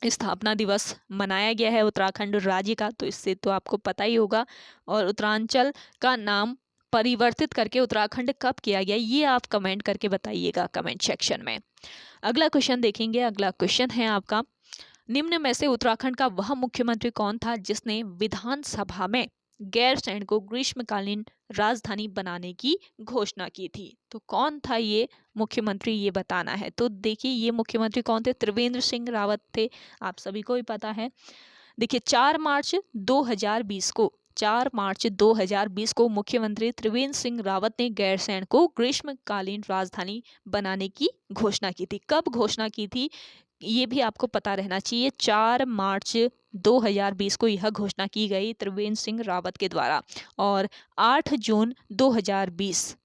स्थापना दिवस मनाया गया है उत्तराखंड राज्य का, तो इससे तो आपको पता ही होगा। और उत्तरांचल का नाम परिवर्तित करके उत्तराखंड कब किया गया, ये आप कमेंट करके बताइएगा कमेंट सेक्शन में। अगला क्वेश्चन देखेंगे, अगला क्वेश्चन है आपका, निम्न में से उत्तराखंड का वह मुख्यमंत्री कौन था जिसने विधानसभा में गैरसैंण को ग्रीष्मकालीन राजधानी बनाने की घोषणा की थी? तो कौन था ये मुख्यमंत्री, ये बताना है। तो देखिए, ये मुख्यमंत्री कौन थे? त्रिवेंद्र सिंह रावत थे, आप सभी को ही पता है। देखिए, 4 मार्च 2020 को मुख्यमंत्री त्रिवेंद्र सिंह रावत ने गैरसैंण को ग्रीष्मकालीन राजधानी बनाने की घोषणा की थी। कब घोषणा की थी ये भी आपको पता रहना चाहिए। 4 मार्च 2020 को यह घोषणा की गई त्रिवेंद्र सिंह रावत के द्वारा। और 8 जून 2020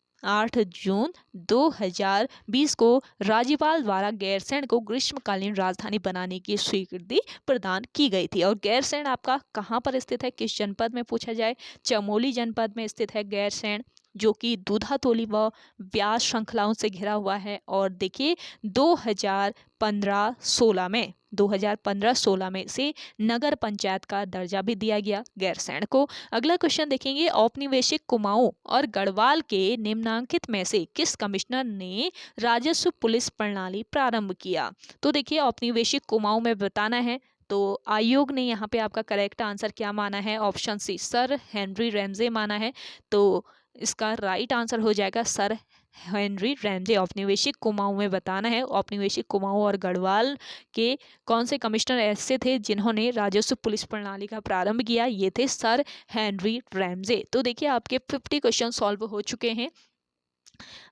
को राज्यपाल द्वारा गैरसैंण को ग्रीष्मकालीन राजधानी बनाने की स्वीकृति प्रदान की गई थी। और गैरसैंण आपका कहाँ पर स्थित है, किस जनपद में पूछा जाए? चमोली जनपद में स्थित है गैरसैंण, जो कि दूधातोली व व्यास श्रृंखलाओं से घिरा हुआ है। और देखिए, 2015-16 में से नगर पंचायत का दर्जा भी दिया गया गैरसैंण को। अगला क्वेश्चन देखेंगे, औपनिवेशिक कुमाऊं और गढ़वाल के निम्नांकित में से किस कमिश्नर ने राजस्व पुलिस प्रणाली प्रारंभ किया? तो देखिए, औपनिवेशिक कुमाऊं में बताना है, तो आयोग ने यहाँ पे आपका करेक्ट आंसर क्या माना है? Option C sir Henry Ramsay माना है। तो इसका राइट आंसर हो जाएगा सर हेनरी रैमजे। औपनिवेशिक कुमाऊं में बताना है, औपनिवेशिक कुमाऊं और गढ़वाल के कौन से कमिश्नर ऐसे थे जिन्होंने राजस्व पुलिस प्रणाली का प्रारंभ किया? ये थे सर हेनरी रैमजे। तो देखिए, आपके 50 क्वेश्चन सॉल्व हो चुके हैं।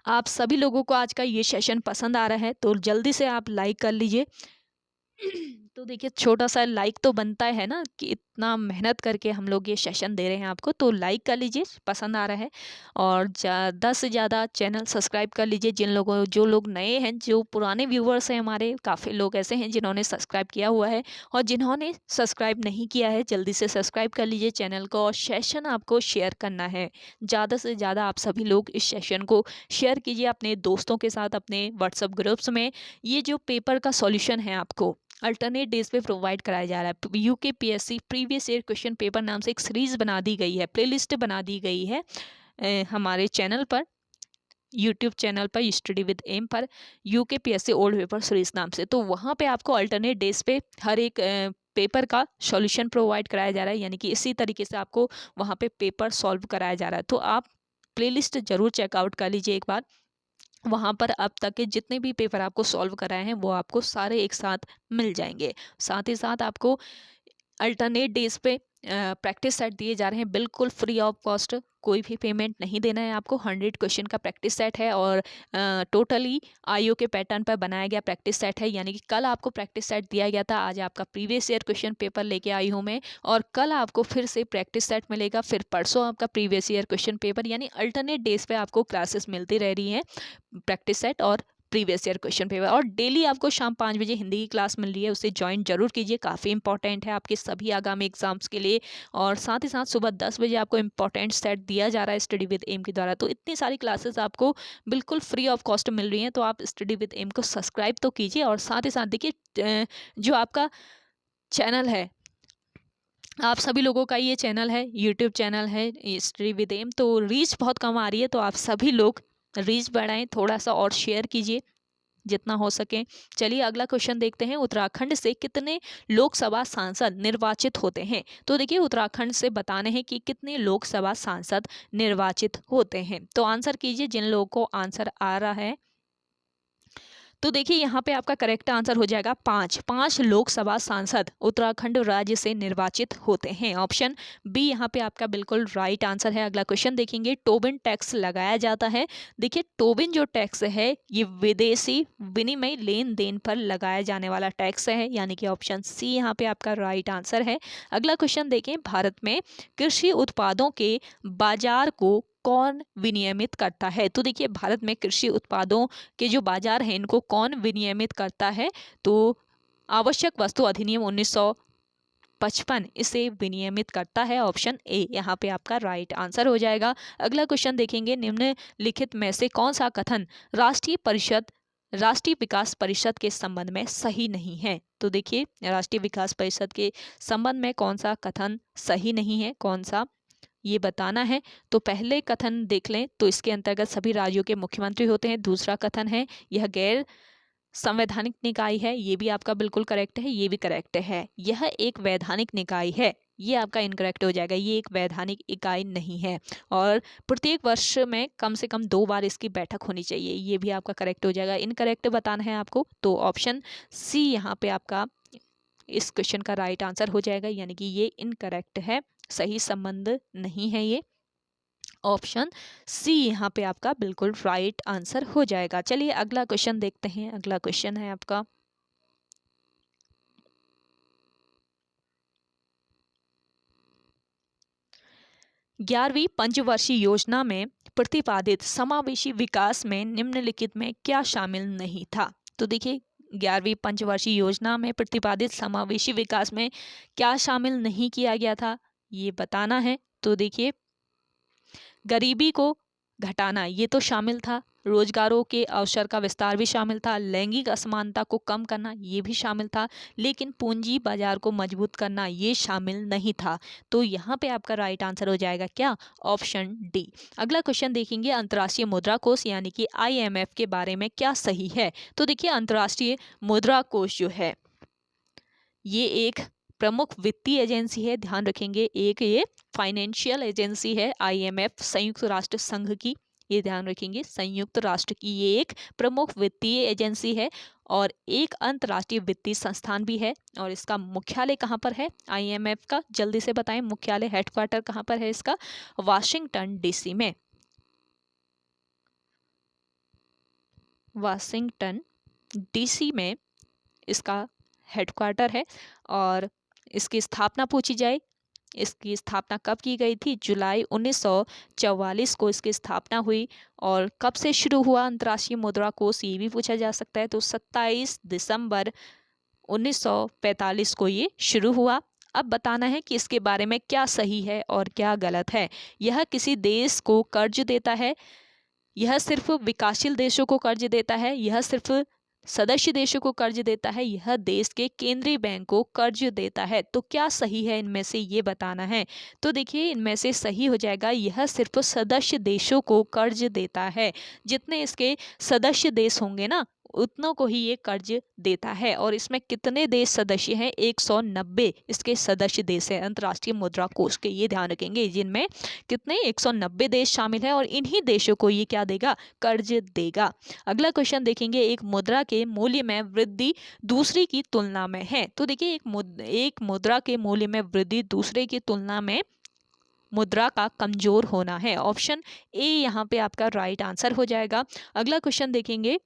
आप सभी लोगों को आज का ये सेशन पसंद आ रहा है तो जल्दी से आप लाइक कर लीजिए। तो देखिए, छोटा सा लाइक तो बनता है ना कि इतना मेहनत करके हम लोग ये सेशन दे रहे हैं आपको, तो लाइक कर लीजिए पसंद आ रहा है, और ज़्यादा से ज़्यादा चैनल सब्सक्राइब कर लीजिए। जो लोग नए हैं, जो पुराने व्यूवर्स हैं हमारे, काफ़ी लोग ऐसे हैं जिन्होंने सब्सक्राइब किया हुआ है, और जिन्होंने सब्सक्राइब नहीं किया है जल्दी से सब्सक्राइब कर लीजिए चैनल को, और सेशन आपको शेयर करना है। ज़्यादा से ज़्यादा आप सभी लोग इस सेशन को शेयर कीजिए अपने दोस्तों के साथ, अपने व्हाट्सएप ग्रुप्स में। ये जो पेपर का सॉल्यूशन है आपको अल्टरनेट डेज पे प्रोवाइड कराया जा रहा है। UK PSC previous year question paper नाम से एक सीरीज बना दी गई है, प्लेलिस्ट बना दी गई है हमारे चैनल पर, यूट्यूब चैनल पर स्टडी विद एम पर, UK PSC old paper series नाम से। तो वहाँ पे आपको अल्टरनेट डेज पे हर एक पेपर का सॉल्यूशन प्रोवाइड कराया जा रहा है, यानी कि इसी तरीके से आपको वहाँ पे पेपर सॉल्व कराया जा रहा है। तो आप प्लेलिस्ट जरूर चेकआउट कर लीजिए एक बार। वहाँ पर अब तक के जितने भी पेपर आपको सॉल्व कराए हैं वो आपको सारे एक साथ मिल जाएंगे। साथ ही साथ आपको अल्टरनेट डेज पे प्रैक्टिस सेट दिए जा रहे हैं बिल्कुल फ्री ऑफ कॉस्ट, कोई भी पेमेंट नहीं देना है आपको। 100 क्वेश्चन का प्रैक्टिस सेट है, और टोटली आईओ के पैटर्न पर बनाया गया प्रैक्टिस सेट है। यानी कि कल आपको प्रैक्टिस सेट दिया गया था, आज आपका प्रीवियस ईयर क्वेश्चन पेपर लेके आई हूँ मैं, और कल आपको फिर से प्रैक्टिस सेट मिलेगा, फिर परसों आपका प्रीवियस ईयर क्वेश्चन पेपर। यानी अल्टरनेट डेज पे आपको क्लासेस मिलती रह रही हैं, प्रैक्टिस सेट और प्रीवियस ईयर क्वेश्चन पेपर। और डेली आपको शाम 5 बजे हिंदी की क्लास मिल रही है, उसे ज्वाइन जरूर कीजिए, काफ़ी इंपॉर्टेंट है आपके सभी आगामी एग्जाम्स के लिए। और साथ ही साथ सुबह 10 बजे आपको इंपॉर्टेंट सेट दिया जा रहा है स्टडी विद एम के द्वारा। तो इतनी सारी क्लासेस आपको बिल्कुल फ्री ऑफ कॉस्ट मिल रही हैं, तो आप स्टडी विद एम को सब्सक्राइब तो कीजिए। और साथ ही साथ देखिए जो आपका चैनल है, आप सभी लोगों का ये चैनल है, यूट्यूब चैनल है स्टडी विद एम, तो रीच बहुत कम आ रही है, तो आप सभी लोग रीच बढ़ाएं, थोड़ा सा और शेयर कीजिए जितना हो सके। चलिए अगला क्वेश्चन देखते हैं। उत्तराखंड से कितने लोकसभा सांसद निर्वाचित होते हैं? तो देखिए उत्तराखंड से बताने हैं कि कितने लोकसभा सांसद निर्वाचित होते हैं। तो आंसर कीजिए जिन लोगों को आंसर आ रहा है। तो देखिए यहाँ पे आपका करेक्ट आंसर हो जाएगा 5 लोकसभा सांसद उत्तराखंड राज्य से निर्वाचित होते हैं। ऑप्शन बी यहाँ पे आपका बिल्कुल राइट आंसर है। अगला क्वेश्चन देखेंगे। टोबिन टैक्स लगाया जाता है। देखिए टोबिन जो टैक्स है ये विदेशी विनिमय लेन देन पर लगाया जाने वाला टैक्स है, यानी कि ऑप्शन सी यहाँ पे आपका राइट आंसर है। अगला क्वेश्चन देखें। भारत में कृषि उत्पादों के बाजार को कौन विनियमित करता है? तो देखिए भारत में कृषि उत्पादों के जो बाजार हैं इनको कौन विनियमित करता है? तो आवश्यक वस्तु अधिनियम 1955 इसे विनियमित करता है। ऑप्शन ए यहाँ पे आपका राइट आंसर हो जाएगा। अगला क्वेश्चन देखेंगे। निम्नलिखित में से कौन सा कथन राष्ट्रीय विकास परिषद के संबंध में सही नहीं है? तो देखिए राष्ट्रीय विकास परिषद के संबंध में कौन सा कथन सही नहीं है, कौन सा, ये बताना है। तो पहले कथन देख लें तो इसके अंतर्गत सभी राज्यों के मुख्यमंत्री होते हैं। दूसरा कथन है यह गैर संवैधानिक निकाय है, ये भी आपका बिल्कुल करेक्ट है, ये भी करेक्ट है। यह एक वैधानिक निकाय है, ये आपका इनकरेक्ट हो जाएगा, ये एक वैधानिक इकाई नहीं है। और प्रत्येक वर्ष में कम से कम 2 बार इसकी बैठक होनी चाहिए, ये भी आपका करेक्ट हो जाएगा। इनकरेक्ट बताना है आपको, तो ऑप्शन सी यहाँ पे आपका इस क्वेश्चन का राइट आंसर हो जाएगा, यानी कि ये इनकरेक्ट है, सही संबंध नहीं है ये। ऑप्शन सी यहाँ पे आपका बिल्कुल राइट आंसर हो जाएगा। चलिए अगला क्वेश्चन देखते हैं। अगला क्वेश्चन है आपका 11वीं पंचवर्षीय योजना में प्रतिपादित समावेशी विकास में निम्नलिखित में क्या शामिल नहीं था? तो देखिए 11वीं पंचवर्षीय योजना में प्रतिपादित समावेशी विकास में क्या शामिल नहीं किया गया था, ये बताना है। तो देखिए गरीबी को घटाना ये तो शामिल था, रोजगारों के अवसर का विस्तार भी शामिल था, लैंगिक असमानता को कम करना ये भी शामिल था, लेकिन पूंजी बाजार को मजबूत करना ये शामिल नहीं था। तो यहाँ पे आपका राइट आंसर हो जाएगा क्या? Option D. अगला क्वेश्चन देखेंगे। अंतर्राष्ट्रीय मुद्रा कोष यानी कि IMF के बारे में क्या सही है? तो देखिए अंतर्राष्ट्रीय मुद्रा कोष जो है ये एक प्रमुख वित्तीय एजेंसी है, ध्यान रखेंगे। एक ये फाइनेंशियल एजेंसी है IMF, संयुक्त राष्ट्र संघ की, ये ध्यान रखेंगे, संयुक्त राष्ट्र की ये एक प्रमुख वित्तीय एजेंसी है और एक अंतर्राष्ट्रीय वित्तीय संस्थान भी है। और इसका मुख्यालय कहाँ पर है IMF का? जल्दी से बताएं, मुख्यालय हेडक्वार्टर कहाँ पर है इसका? वाशिंगटन DC में, वाशिंगटन DC में इसका हेडक्वार्टर है। और इसकी स्थापना पूछी जाए इसकी स्थापना कब की गई थी? जुलाई 1944 को इसकी स्थापना हुई। और कब से शुरू हुआ अंतर्राष्ट्रीय मुद्रा कोष, ये भी पूछा जा सकता है। तो 27 दिसंबर 1945 को ये शुरू हुआ। अब बताना है कि इसके बारे में क्या सही है और क्या गलत है। यह किसी देश को कर्ज देता है, यह सिर्फ विकासशील देशों को कर्ज देता है, यह सिर्फ सदस्य देशों को कर्ज देता है, यह देश के केंद्रीय बैंक को कर्ज देता है। तो क्या सही है इनमें से, ये बताना है। तो देखिए इनमें से सही हो जाएगा, यह सिर्फ सदस्य देशों को कर्ज देता है। जितने इसके सदस्य देश होंगे ना, उतनों को ही ये कर्ज देता है। और इसमें कितने देश सदस्य हैं? 190 इसके सदस्य देश हैं अंतर्राष्ट्रीय मुद्रा कोष के, ये ध्यान रखेंगे। जिनमें कितने? 190 देश शामिल हैं और इन्हीं देशों को ये क्या देगा? कर्ज देगा। अगला क्वेश्चन देखेंगे, एक मुद्रा के मूल्य में वृद्धि दूसरी की तुलना में है। तो देखिए एक मुद्रा के मूल्य में वृद्धि दूसरे की तुलना में मुद्रा का कमजोर होना है। ऑप्शन ए यहाँ पे आपका राइट आंसर हो जाएगा। अगला क्वेश्चन देखेंगे,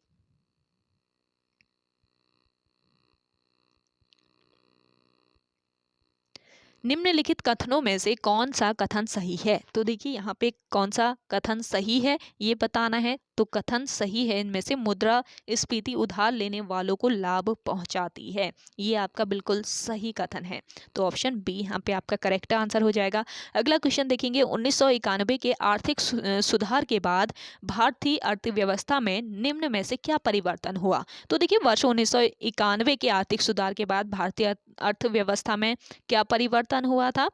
निम्नलिखित कथनों में से कौन सा कथन सही है? तो देखिए यहाँ पे कौन सा कथन सही है ये बताना है। तो कथन सही है इनमें से, मुद्रास्फीति उधार लेने वालों को लाभ पहुंचाती है, ये आपका बिल्कुल सही कथन है। तो ऑप्शन बी यहाँ पे आपका करेक्ट आंसर हो जाएगा। अगला क्वेश्चन देखेंगे, 1991 के आर्थिक सुधार के बाद भारतीय अर्थव्यवस्था में निम्न में से क्या परिवर्तन हुआ? तो देखिए वर्ष 1991 के आर्थिक सुधार के बाद भारतीय अर्थव्यवस्था में क्या परिवर्तन हुआ था?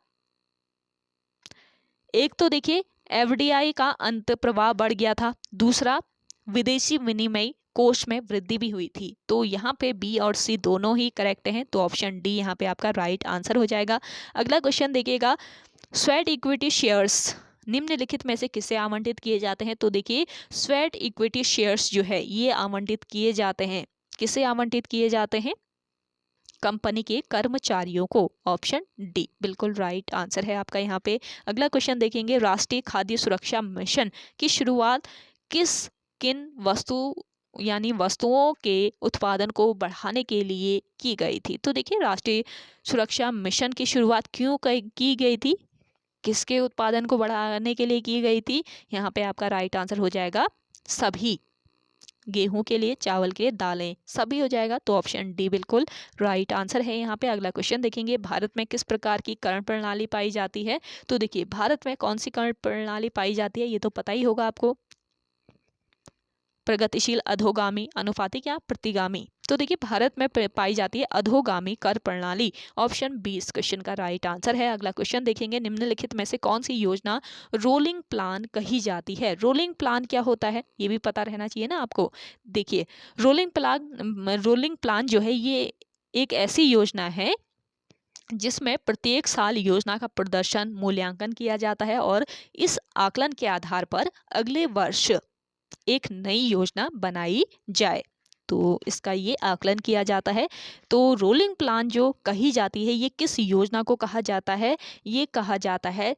एक तो देखिए एफडीआई का अंत प्रवाह बढ़ गया था, दूसरा विदेशी विनिमय कोष में वृद्धि भी हुई थी। तो यहाँ पे बी और सी दोनों ही करेक्ट हैं। तो ऑप्शन डी यहाँ पे आपका राइट आंसर हो जाएगा। अगला क्वेश्चन देखिएगा, स्वेट इक्विटी शेयर्स निम्नलिखित में से किसे आवंटित किए जाते हैं? तो देखिए स्वेट इक्विटी शेयर्स जो है ये आवंटित किए जाते हैं, किसे आवंटित किए जाते हैं? कंपनी के कर्मचारियों को। ऑप्शन डी बिल्कुल राइट आंसर है आपका यहाँ पे। अगला क्वेश्चन देखेंगे, राष्ट्रीय खाद्य सुरक्षा मिशन की शुरुआत किन वस्तुओं के उत्पादन को बढ़ाने के लिए की गई थी? तो देखिए राष्ट्रीय सुरक्षा मिशन की शुरुआत क्यों की गई थी, किसके उत्पादन को बढ़ाने के लिए की गई थी? यहाँ पे आपका राइट आंसर हो जाएगा सभी, गेहूं के लिए, चावल के लिए, दालें, सभी हो जाएगा। तो ऑप्शन डी बिल्कुल राइट आंसर है यहाँ पे। अगला क्वेश्चन देखेंगे, भारत में किस प्रकार की करण प्रणाली पाई जाती है? तो देखिए भारत में कौन सी करण प्रणाली पाई जाती है ये तो पता ही होगा आपको, प्रगतिशील, अधोगामी, अनुपातिक या प्रतिगामी। तो देखिए भारत में पाई जाती है अधोगामी कर प्रणाली। ऑप्शन बी इस क्वेश्चन का राइट आंसर है। अगला क्वेश्चन देखेंगे, निम्नलिखित में से कौन सी योजना रोलिंग प्लान कही जाती है? रोलिंग प्लान क्या होता है ये भी पता रहना चाहिए ना आपको। देखिए रोलिंग प्लान जो है ये एक ऐसी योजना है जिसमें प्रत्येक साल योजना का प्रदर्शन मूल्यांकन किया जाता है और इस आकलन के आधार पर अगले वर्ष एक नई योजना बनाई जाए, तो इसका ये आकलन किया जाता है। तो रोलिंग प्लान जो कही जाती है ये किस योजना को कहा जाता है? ये कहा जाता है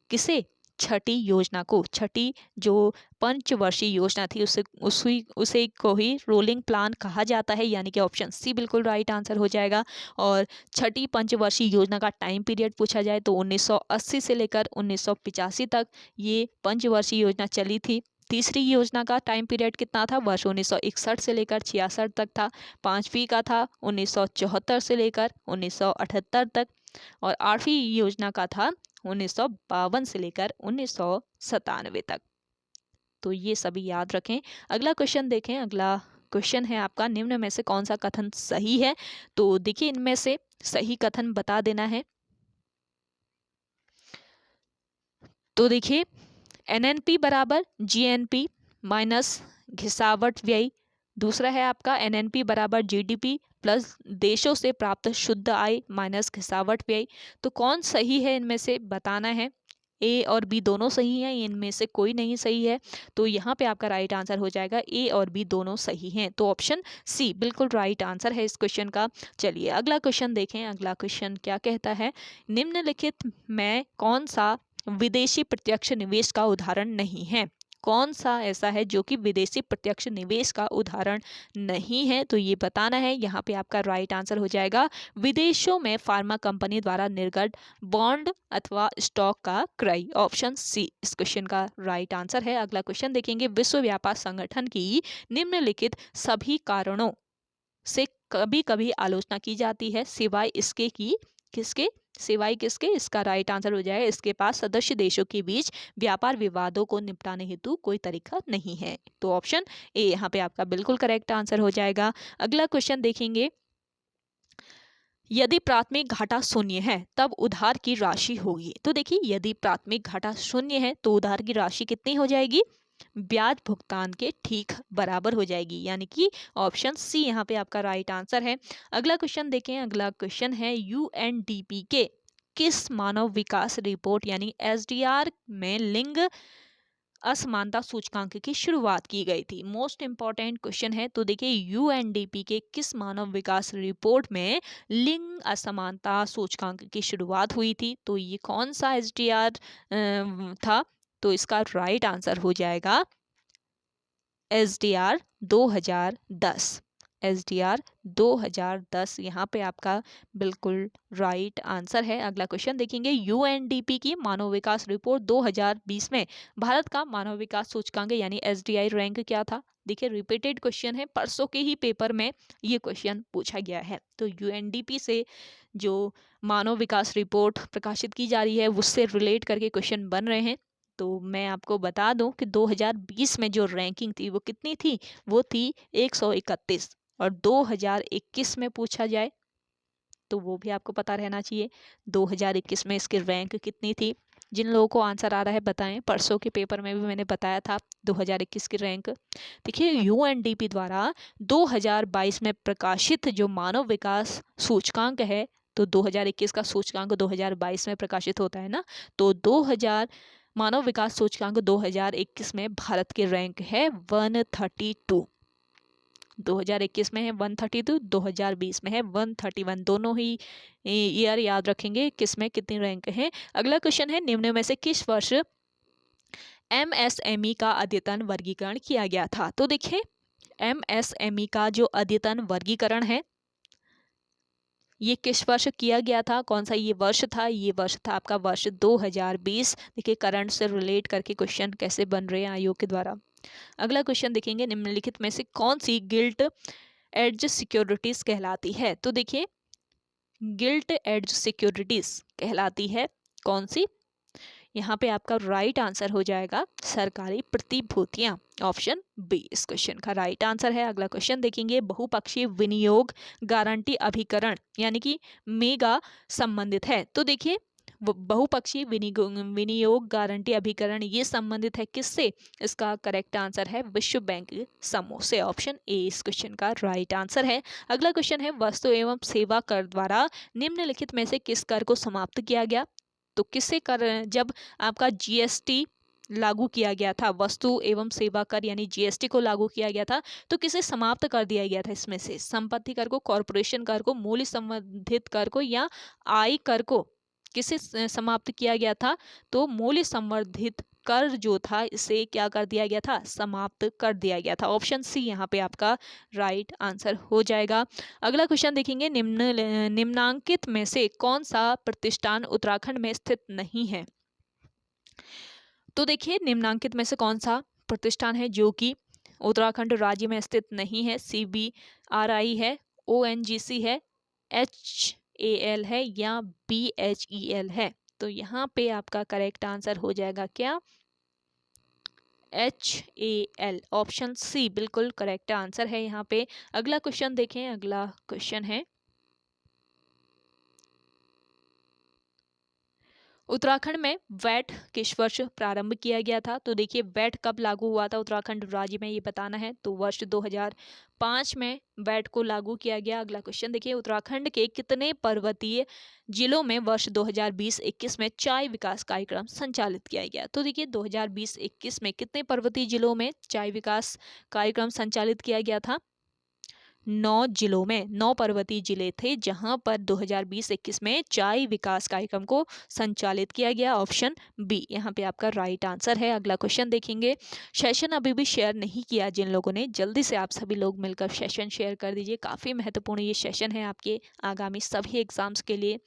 किसे? छठी योजना को। छठी जो पंचवर्षीय योजना थी उसे को ही रोलिंग प्लान कहा जाता है, यानी कि ऑप्शन सी बिल्कुल राइट आंसर हो जाएगा। और छठी पंचवर्षीय योजना का टाइम पीरियड पूछा जाए तो 1980 से लेकर 1985 तक ये पंचवर्षीय योजना चली थी। तीसरी योजना का टाइम पीरियड कितना था? वर्ष 1961 से लेकर 66 तक था। पांचवी का था 1974 से लेकर 1978 तक। और आठवीं योजना का था 1952 से लेकर 1997 तक। तो ये सभी याद रखें। अगला क्वेश्चन देखें। अगला क्वेश्चन है आपका, निम्न में से कौन सा कथन सही है? तो देखिए इनमें से सही कथन बता देना है। तो देखिए एनएनपी बराबर जीएनपी माइनस घिसावट व्यय। दूसरा है आपका एनएनपी बराबर जीडीपी प्लस देशों से प्राप्त शुद्ध आय माइनस घिसावट व्यय। तो कौन सही है इनमें से बताना है। ए और बी दोनों सही हैं, इनमें से कोई नहीं सही है। तो यहाँ पे आपका राइट आंसर हो जाएगा ए और बी दोनों सही हैं। तो ऑप्शन सी बिल्कुल राइट आंसर है इस क्वेश्चन का। चलिए अगला क्वेश्चन देखें। अगला क्वेश्चन क्या कहता है, निम्नलिखित में कौन सा विदेशी प्रत्यक्ष निवेश का उदाहरण नहीं है? कौन सा ऐसा है जो कि विदेशी प्रत्यक्ष निवेश का उदाहरण नहीं है? तो ये बताना है। यहाँ पे आपका राइट आंसर हो जाएगा विदेशों में फार्मा कंपनी द्वारा निर्गत बॉन्ड अथवा स्टॉक का क्रय। ऑप्शन सी इस क्वेश्चन का राइट आंसर है। अगला क्वेश्चन देखेंगे, विश्व व्यापार संगठन की निम्नलिखित सभी कारणों से कभी कभी आलोचना की जाती है सिवाय इसके कि किसके, सिवाय किसके? इसका राइट आंसर हो जाएगा इसके पास सदस्य देशों के बीच व्यापार विवादों को निपटाने हेतु कोई तरीका नहीं है। तो ऑप्शन ए यहाँ पे आपका बिल्कुल करेक्ट आंसर हो जाएगा। अगला क्वेश्चन देखेंगे, यदि प्राथमिक घाटा शून्य है तब उधार की राशि होगी। तो देखिए यदि प्राथमिक घाटा शून्य है तो उधार की राशि कितनी हो जाएगी? ब्याज भुगतान के ठीक बराबर हो जाएगी, यानी कि ऑप्शन सी यहाँ पे आपका राइट आंसर है। अगला क्वेश्चन देखें। अगला क्वेश्चन है, यूएनडीपी के किस मानव विकास रिपोर्ट यानी एसडीआर में लिंग असमानता सूचकांक की शुरुआत की गई थी? मोस्ट इंपॉर्टेंट क्वेश्चन है। तो देखिए यूएनडीपी के किस मानव विकास रिपोर्ट में लिंग असमानता सूचकांक की शुरुआत हुई थी? तो ये कौन सा एसडीआर था? तो इसका राइट आंसर हो जाएगा एसडीआर 2010। एसडीआर 2010 यहाँ पे आपका बिल्कुल राइट आंसर है। अगला क्वेश्चन देखेंगे, यूएनडीपी की मानव विकास रिपोर्ट 2020 में भारत का मानव विकास सूचकांक यानी एसडीआई रैंक क्या था? देखिए रिपीटेड क्वेश्चन है, परसों के ही पेपर में ये क्वेश्चन पूछा गया है। तो यूएनडीपी से जो मानव विकास रिपोर्ट प्रकाशित की जा रही है उससे रिलेट करके क्वेश्चन बन रहे हैं। तो मैं आपको बता दूं कि 2020 में जो रैंकिंग थी वो कितनी थी? वो थी 131। और 2021 में पूछा जाए तो वो भी आपको पता रहना चाहिए 2021 में इसकी रैंक कितनी थी। जिन लोगों को आंसर आ रहा है बताएं, परसों के पेपर में भी मैंने बताया था 2021 की रैंक। देखिए यूएनडीपी द्वारा 2022 में प्रकाशित जो मानव विकास सूचकांक है, तो 2021 का सूचकांक 2022 में प्रकाशित होता है ना, तो 2000 मानव विकास सूचकांक 2021 में भारत की रैंक है 132। 2021 में है 132, 2020 में है 131। दोनों ही ईयर याद रखेंगे किस में कितनी रैंक है। अगला क्वेश्चन है, निम्न में से किस वर्ष एमएसएमई का अद्यतन वर्गीकरण किया गया था? तो देखिए एमएसएमई का जो अद्यतन वर्गीकरण है ये किस वर्ष किया गया था? कौन सा ये वर्ष था? ये वर्ष था आपका वर्ष 2020। देखिए करंट से रिलेट करके क्वेश्चन कैसे बन रहे हैं आयोग के द्वारा। अगला क्वेश्चन देखेंगे, निम्नलिखित में से कौन सी गिल्ट एड्ज सिक्योरिटीज कहलाती है? तो देखिए गिल्ट एड्ज सिक्योरिटीज कहलाती है कौन सी? यहाँ पे आपका राइट आंसर हो जाएगा सरकारी प्रतिभूतियां। ऑप्शन बी इस क्वेश्चन का राइट आंसर है। अगला क्वेश्चन देखेंगे, बहुपक्षीय विनियोग गारंटी अभिकरण यानी कि मेगा संबंधित है। तो देखिए बहुपक्षीय विनियोग गारंटी अभिकरण ये संबंधित है किससे? इसका करेक्ट आंसर है विश्व बैंक समूह से। ऑप्शन ए इस क्वेश्चन का राइट आंसर है। अगला क्वेश्चन है, वस्तु एवं सेवा कर द्वारा निम्नलिखित में से किस कर को समाप्त किया गया? तो किससे कर, जब आपका जीएसटी लागू किया गया था, वस्तु एवं सेवा कर यानी जीएसटी को लागू किया गया था, तो किसे समाप्त कर दिया गया था? इसमें से संपत्ति कर को, कॉरपोरेशन कर को, मूल्य संवर्धित कर को या आय कर को किसे समाप्त किया गया था? तो मूल्य संवर्धित कर जो था इसे क्या कर दिया गया था? समाप्त कर दिया गया था। ऑप्शन सी यहाँ पे आपका राइट आंसर हो जाएगा। अगला क्वेश्चन देखेंगे, निम्नांकित में से कौन सा प्रतिष्ठान उत्तराखंड में स्थित नहीं है? तो देखिए निम्नांकित में से कौन सा प्रतिष्ठान है जो कि उत्तराखंड राज्य में स्थित नहीं है? CBRI है, ONGC है, HAL है या BHEL है? तो यहाँ पे आपका करेक्ट आंसर हो जाएगा क्या? HAL। ऑप्शन सी बिल्कुल करेक्ट आंसर है यहाँ पे। अगला क्वेश्चन देखें। अगला क्वेश्चन है, उत्तराखंड में वैट किस वर्ष प्रारंभ किया गया था? तो देखिए वैट कब लागू हुआ था उत्तराखंड राज्य में, ये बताना है। तो वर्ष 2005 में वैट को लागू किया गया। अगला क्वेश्चन देखिए, उत्तराखंड के कितने पर्वतीय जिलों में वर्ष 2020-21 में चाय विकास कार्यक्रम संचालित किया गया? तो देखिए 2020-21 में कितने पर्वतीय जिलों में चाय विकास कार्यक्रम संचालित किया गया था? 9 पर्वतीय जिले थे जहां पर 2020-21 में चाय विकास कार्यक्रम को संचालित किया गया। ऑप्शन बी यहाँ पे आपका राइट आंसर है। अगला क्वेश्चन देखेंगे, सेशन अभी भी शेयर नहीं किया जिन लोगों ने, जल्दी से आप सभी लोग मिलकर सेशन शेयर कर दीजिए। काफ़ी महत्वपूर्ण ये सेशन है आपके आगामी सभी एग्जाम्स के लिए,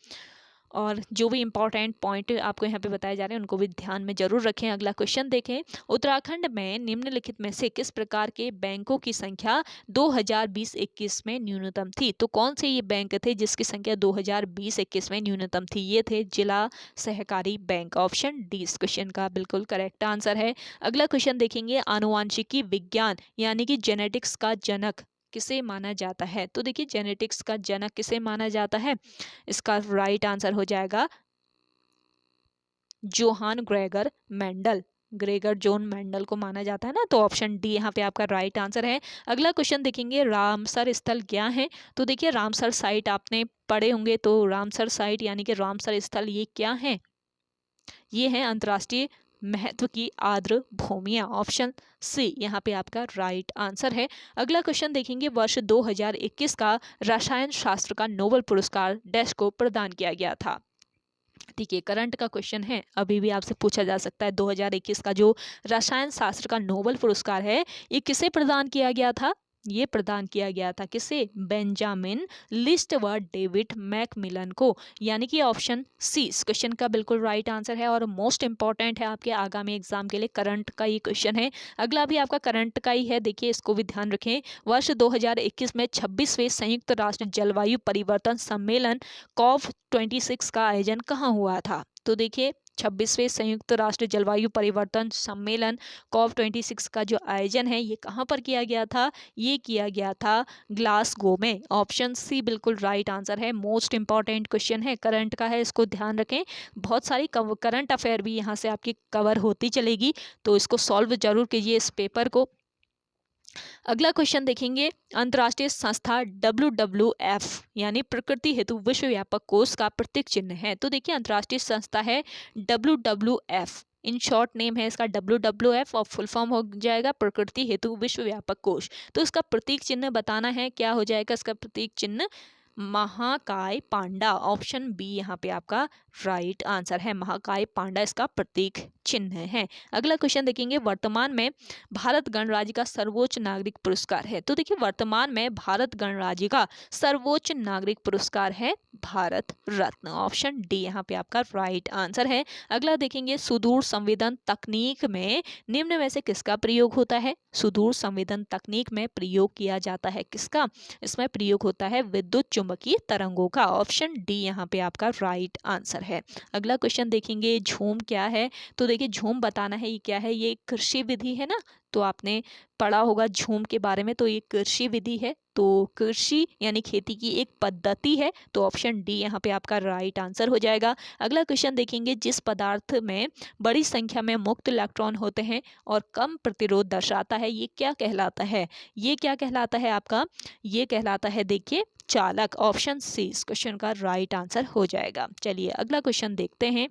और जो भी इंपॉर्टेंट पॉइंट आपको यहाँ पे बताए जा रहे हैं उनको भी ध्यान में जरूर रखें। अगला क्वेश्चन देखें, उत्तराखंड में निम्नलिखित में से किस प्रकार के बैंकों की संख्या 2020-21 में न्यूनतम थी? तो कौन से ये बैंक थे जिसकी संख्या 2020-21 में न्यूनतम थी? ये थे जिला सहकारी बैंक। ऑप्शन डी इस क्वेश्चन का बिल्कुल करेक्ट आंसर है। अगला क्वेश्चन देखेंगे, आनुवांशिकी विज्ञान यानी कि जेनेटिक्स का जनक किसे माना जाता है? तो देखिए जेनेटिक्स का जनक किसे माना जाता है? इसका राइट आंसर हो जाएगा Johann Gregor Mendel. Gregor Johann Mendel को माना जाता है ना, तो ऑप्शन डी यहाँ पे आपका राइट आंसर है। अगला क्वेश्चन देखेंगे, रामसर स्थल क्या है? तो देखिए रामसर साइट आपने पढ़े होंगे, तो रामसर साइट यानी कि रामसर स्थल ये क्या है? ये है अंतर्राष्ट्रीय महत्व की आर्द्र भूमियां। ऑप्शन सी यहाँ पे आपका राइट आंसर है। अगला क्वेश्चन देखेंगे, वर्ष 2021 का रसायन शास्त्र का नोबेल पुरस्कार डैश को प्रदान किया गया था? ठीक है, करंट का क्वेश्चन है, अभी भी आपसे पूछा जा सकता है। 2021 का जो रसायन शास्त्र का नोबेल पुरस्कार है ये किसे प्रदान किया गया था? ये प्रदान किया गया था किसे? बेंजामिन लिस्ट व डेविड मैकमिलन को, यानी कि ऑप्शन सी इस क्वेश्चन का बिल्कुल राइट आंसर है और मोस्ट इंपॉर्टेंट है आपके आगामी एग्जाम के लिए। करंट का ये क्वेश्चन है, अगला भी आपका करंट का ही है, देखिए इसको भी ध्यान रखें। वर्ष 2021 में 26वें संयुक्त राष्ट्र जलवायु परिवर्तन सम्मेलन COP26 का आयोजन कहाँ हुआ था? तो देखिए 26वें संयुक्त राष्ट्र जलवायु परिवर्तन सम्मेलन COP26 का जो आयोजन है ये कहाँ पर किया गया था? ये किया गया था ग्लासगो में। ऑप्शन सी बिल्कुल राइट आंसर है। मोस्ट इंपॉर्टेंट क्वेश्चन है, करंट का है, इसको ध्यान रखें। बहुत सारी करंट अफेयर भी यहाँ से आपकी कवर होती चलेगी, तो इसको सॉल्व जरूर कीजिए इस पेपर को। अगला क्वेश्चन देखेंगे, अंतर्राष्ट्रीय संस्था WWF यानी प्रकृति हेतु विश्वव्यापक कोष का प्रतीक चिन्ह है? तो देखिए अंतर्राष्ट्रीय संस्था है WWF, इन शॉर्ट नेम है इसका WWF और फुल फॉर्म हो जाएगा प्रकृति हेतु विश्वव्यापक कोष। तो इसका प्रतीक चिन्ह बताना है, क्या हो जाएगा इसका प्रतीक चिन्ह? महाकाय पांडा। ऑप्शन बी यहाँ पे आपका राइट आंसर है, महाकाय पांडा इसका प्रतीक चिन्ह है। अगला क्वेश्चन देखेंगे, वर्तमान में भारत गणराज्य का सर्वोच्च नागरिक पुरस्कार है? तो देखिए वर्तमान में भारत गणराज्य का सर्वोच्च नागरिक पुरस्कार है भारत रत्न। ऑप्शन डी यहाँ पे आपका राइट आंसर है। अगला देखेंगे, सुदूर संवेदन तकनीक में निम्न में से किसका प्रयोग होता है? सुदूर संवेदन तकनीक में प्रयोग किया जाता है किसका? इसमें प्रयोग होता है विद्युत चुंबकीय तरंगों का। ऑप्शन डी यहाँ पे आपका राइट आंसर है। अगला क्वेश्चन देखेंगे, झूम क्या है? तो देखिए झूम बताना है ये क्या है, ये कृषि विधि है ना, तो आपने पढ़ा होगा झूम के बारे में, तो ये कृषि विधि है, तो कृषि यानी खेती की एक पद्धति है, तो ऑप्शन डी यहाँ पे आपका राइट आंसर हो जाएगा। अगला क्वेश्चन देखेंगे, जिस पदार्थ में बड़ी संख्या में मुक्त इलेक्ट्रॉन होते हैं और कम प्रतिरोध दर्शाता है, ये क्या कहलाता है? ये क्या कहलाता है आपका? ये कहलाता है देखिए चालक। ऑप्शन सी इस क्वेश्चन का राइट आंसर हो जाएगा। चलिए अगला क्वेश्चन देखते हैं।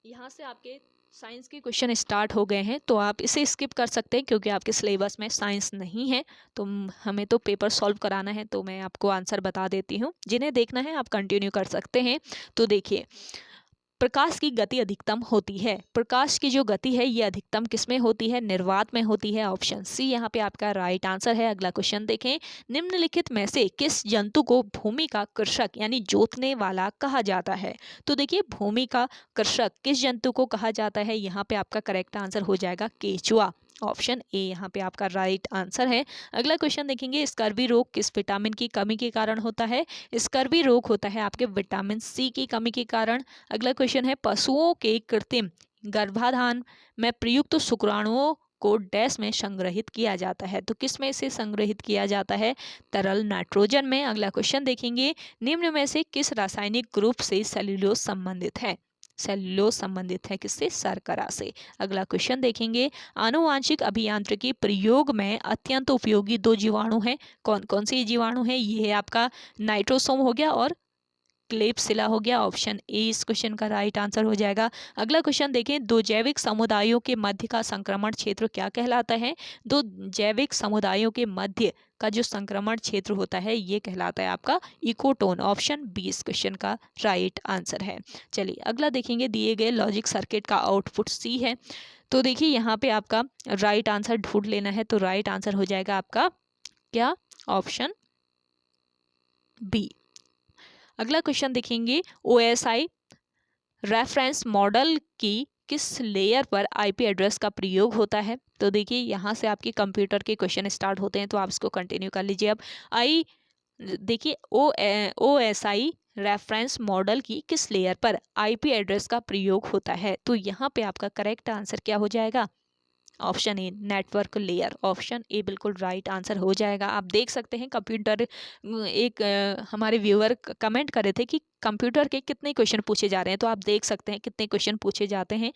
यहाँ से आपके साइंस के क्वेश्चन स्टार्ट हो गए हैं, तो आप इसे स्किप कर सकते हैं क्योंकि आपके सिलेबस में साइंस नहीं है, तो हमें तो पेपर सॉल्व कराना है, तो मैं आपको आंसर बता देती हूँ। जिन्हें देखना है आप कंटिन्यू कर सकते हैं। तो देखिए, प्रकाश की गति अधिकतम होती है, प्रकाश की जो गति है ये अधिकतम किसमें होती है? निर्वात में होती है। ऑप्शन सी यहाँ पे आपका राइट आंसर है। अगला क्वेश्चन देखें, निम्नलिखित में से किस जंतु को भूमि का कृषक यानी जोतने वाला कहा जाता है? तो देखिए भूमि का कृषक किस जंतु को कहा जाता है? यहाँ पे आपका करेक्ट आंसर हो जाएगा केचुआ। ऑप्शन ए यहाँ पे आपका राइट आंसर है। अगला क्वेश्चन देखेंगे, स्कर्वी रोग किस विटामिन की कमी के कारण होता है? स्कर्वी रोग होता है आपके विटामिन सी की कमी के कारण। अगला क्वेश्चन है, पशुओं के कृत्रिम गर्भाधान में प्रयुक्त शुक्राणुओं को डैश में संग्रहित किया जाता है? तो किस में से संग्रहित किया जाता है? तरल नाइट्रोजन में। अगला क्वेश्चन देखेंगे, निम्न में से किस रासायनिक ग्रुप से सेल्यूलोज संबंधित है? सेल्यूलोज संबंधित है किससे? शर्करा से। अगला क्वेश्चन देखेंगे, आनुवांशिक अभियांत्रिकी प्रयोग में अत्यंत उपयोगी 2 जीवाणु हैं, कौन कौन से जीवाणु हैं? ये है आपका नाइट्रोसोम हो गया और क्लेप शिला हो गया, ऑप्शन ए इस क्वेश्चन का राइट आंसर हो जाएगा। अगला क्वेश्चन देखें, दो जैविक समुदायों के मध्य का संक्रमण क्षेत्र क्या कहलाता है? दो जैविक समुदायों के मध्य का जो संक्रमण क्षेत्र होता है ये कहलाता है आपका इकोटोन, ऑप्शन बी इस क्वेश्चन का राइट आंसर है। चलिए अगला देखेंगे, दिए गए लॉजिक सर्किट का आउटपुट सी है, तो देखिए यहाँ पे आपका राइट आंसर ढूंढ लेना है, तो राइट आंसर हो जाएगा आपका क्या? Option B. अगला क्वेश्चन देखेंगे, ओएसआई रेफरेंस मॉडल की किस लेयर पर आईपी एड्रेस का प्रयोग होता है? तो देखिए यहाँ से आपके कंप्यूटर के क्वेश्चन स्टार्ट होते हैं, तो आप इसको कंटिन्यू कर लीजिए। अब देखिए ओएसआई रेफरेंस मॉडल की किस लेयर पर आईपी एड्रेस का प्रयोग होता है? तो यहाँ पे आपका करेक्ट आंसर क्या हो जाएगा? Option a network layer, option A बिल्कुल राइट आंसर हो जाएगा। आप देख सकते हैं कंप्यूटर एक हमारे व्यूअर कमेंट कर रहे थे कि कंप्यूटर के कितने क्वेश्चन पूछे जा रहे हैं, तो आप देख सकते हैं कितने क्वेश्चन पूछे जाते हैं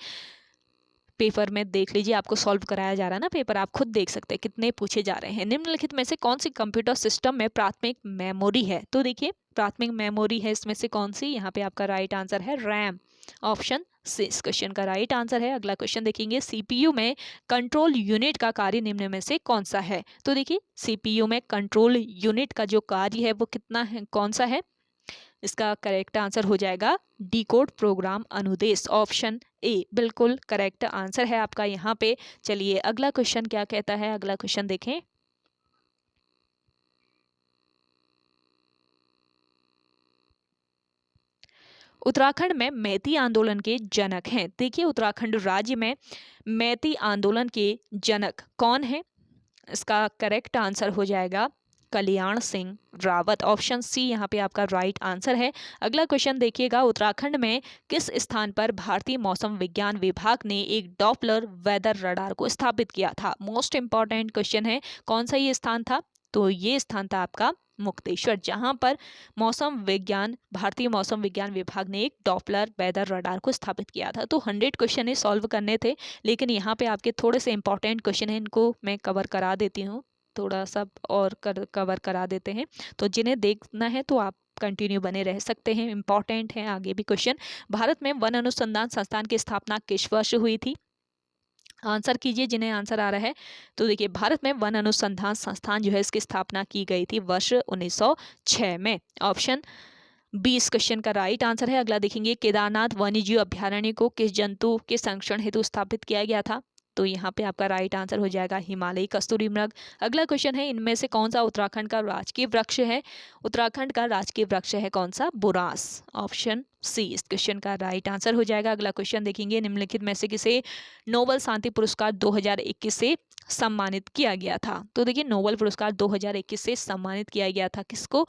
पेपर में। देख लीजिए, आपको सॉल्व कराया जा रहा है ना पेपर, आप खुद देख सकते हैं कितने पूछे जा रहे हैं। निम्नलिखित में से कौन सी कंप्यूटर सिस्टम में प्राथमिक मेमोरी है? तो देखिए प्राथमिक मेमोरी है इसमें से कौन सी? यहाँ पे आपका राइट आंसर है रैम, ऑप्शन सी इस क्वेश्चन का राइट आंसर है। अगला क्वेश्चन देखेंगे, सीपीयू में कंट्रोल यूनिट का कार्य निम्न में से कौन सा है? तो देखिए सीपीयू में कंट्रोल यूनिट का जो कार्य है वो कितना है, कौन सा है? इसका करेक्ट आंसर हो जाएगा डिकोड प्रोग्राम अनुदेश, ऑप्शन ए बिल्कुल करेक्ट आंसर है आपका यहाँ पे। चलिए अगला क्वेश्चन क्या कहता है, अगला क्वेश्चन देखें। उत्तराखंड में मैती आंदोलन के जनक हैं। देखिए उत्तराखंड राज्य में मैती आंदोलन के जनक कौन है? इसका करेक्ट आंसर हो जाएगा कल्याण सिंह रावत, ऑप्शन सी यहाँ पे आपका राइट आंसर है। अगला क्वेश्चन देखिएगा, उत्तराखंड में किस स्थान पर भारतीय मौसम विज्ञान विभाग ने एक डॉपलर वेदर रडार को स्थापित किया था? मोस्ट इंपॉर्टेंट क्वेश्चन है, कौन सा ये स्थान था? तो ये स्थान था आपका मुक्तेश्वर, जहां पर भारतीय मौसम विज्ञान विभाग ने एक डॉपलर वेदर रडार को स्थापित किया था। तो 100 क्वेश्चन सॉल्व करने थे, लेकिन यहाँ पे आपके थोड़े से इंपॉर्टेंट क्वेश्चन हैं, इनको मैं कवर करा देती हूँ, थोड़ा सा और कवर करा देते हैं। तो जिन्हें देखना है तो आप कंटिन्यू बने रह सकते हैं, इंपॉर्टेंट है आगे भी क्वेश्चन। भारत में वन अनुसंधान संस्थान की स्थापना किस वर्ष हुई थी? आंसर कीजिए जिन्हें आंसर आ रहा है। तो देखिए भारत में वन अनुसंधान संस्थान जो है इसकी स्थापना की गई थी वर्ष 1906 में, ऑप्शन बी इस क्वेश्चन का राइट आंसर है। अगला देखेंगे, केदारनाथ वन्यजीव अभ्यारण्य को किस जंतु के संरक्षण हेतु स्थापित किया गया था? तो यहाँ पे आपका राइट आंसर हो जाएगा हिमालयी कस्तूरी मृग। अगला क्वेश्चन है, इनमें से कौन सा उत्तराखंड का राजकीय वृक्ष है? उत्तराखंड का राजकीय वृक्ष है कौन सा? बुरांस, ऑप्शन सी इस क्वेश्चन का राइट आंसर हो जाएगा। अगला क्वेश्चन देखेंगे, निम्नलिखित में से किसे नोबेल शांति पुरस्कार 2021 से सम्मानित किया गया था? तो देखिए नोबेल पुरस्कार 2021 से सम्मानित किया गया था किसको?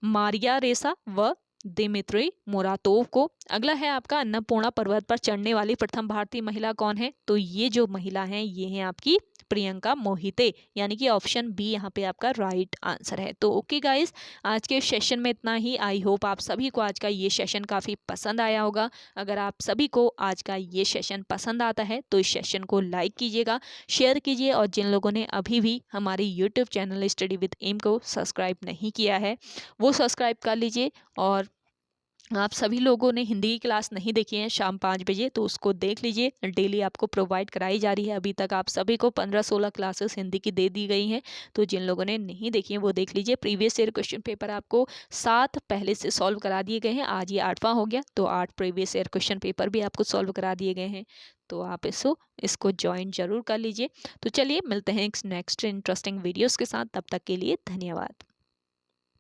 मारिया रेसा व दिमित्री मोरातोव को। अगला है आपका, अन्नपूर्णा पर्वत पर चढ़ने वाली प्रथम भारतीय महिला कौन है? तो ये जो महिला हैं ये हैं आपकी प्रियंका मोहिते, यानी कि ऑप्शन बी यहाँ पे आपका राइट आंसर है। तो ओके गाइस, आज के सेशन में इतना ही। आई होप आप सभी को आज का ये सेशन काफ़ी पसंद आया होगा। अगर आप सभी को आज का ये सेशन पसंद आता है तो इस सेशन को लाइक कीजिएगा, शेयर कीजिए, और जिन लोगों ने अभी भी हमारे YouTube channel study with M को सब्सक्राइब नहीं किया है वो सब्सक्राइब कर लीजिए। और आप सभी लोगों ने हिंदी की क्लास नहीं देखी है शाम 5 बजे, तो उसको देख लीजिए, डेली आपको प्रोवाइड कराई जा रही है। अभी तक आप सभी को 15-16 क्लासेस हिंदी की दे दी गई हैं, तो जिन लोगों ने नहीं देखी है वो देख लीजिए। प्रीवियस ईयर क्वेश्चन पेपर आपको 7 पहले से सॉल्व करा दिए गए हैं, आज ये 8वां हो गया, तो 8 प्रीवियस ईयर क्वेश्चन पेपर भी आपको सॉल्व करा दिए गए हैं, तो आप इसको ज्वाइन जरूर कर लीजिए। तो चलिए मिलते हैं नेक्स्ट इंटरेस्टिंग वीडियोज़ के साथ, तब तक के लिए धन्यवाद।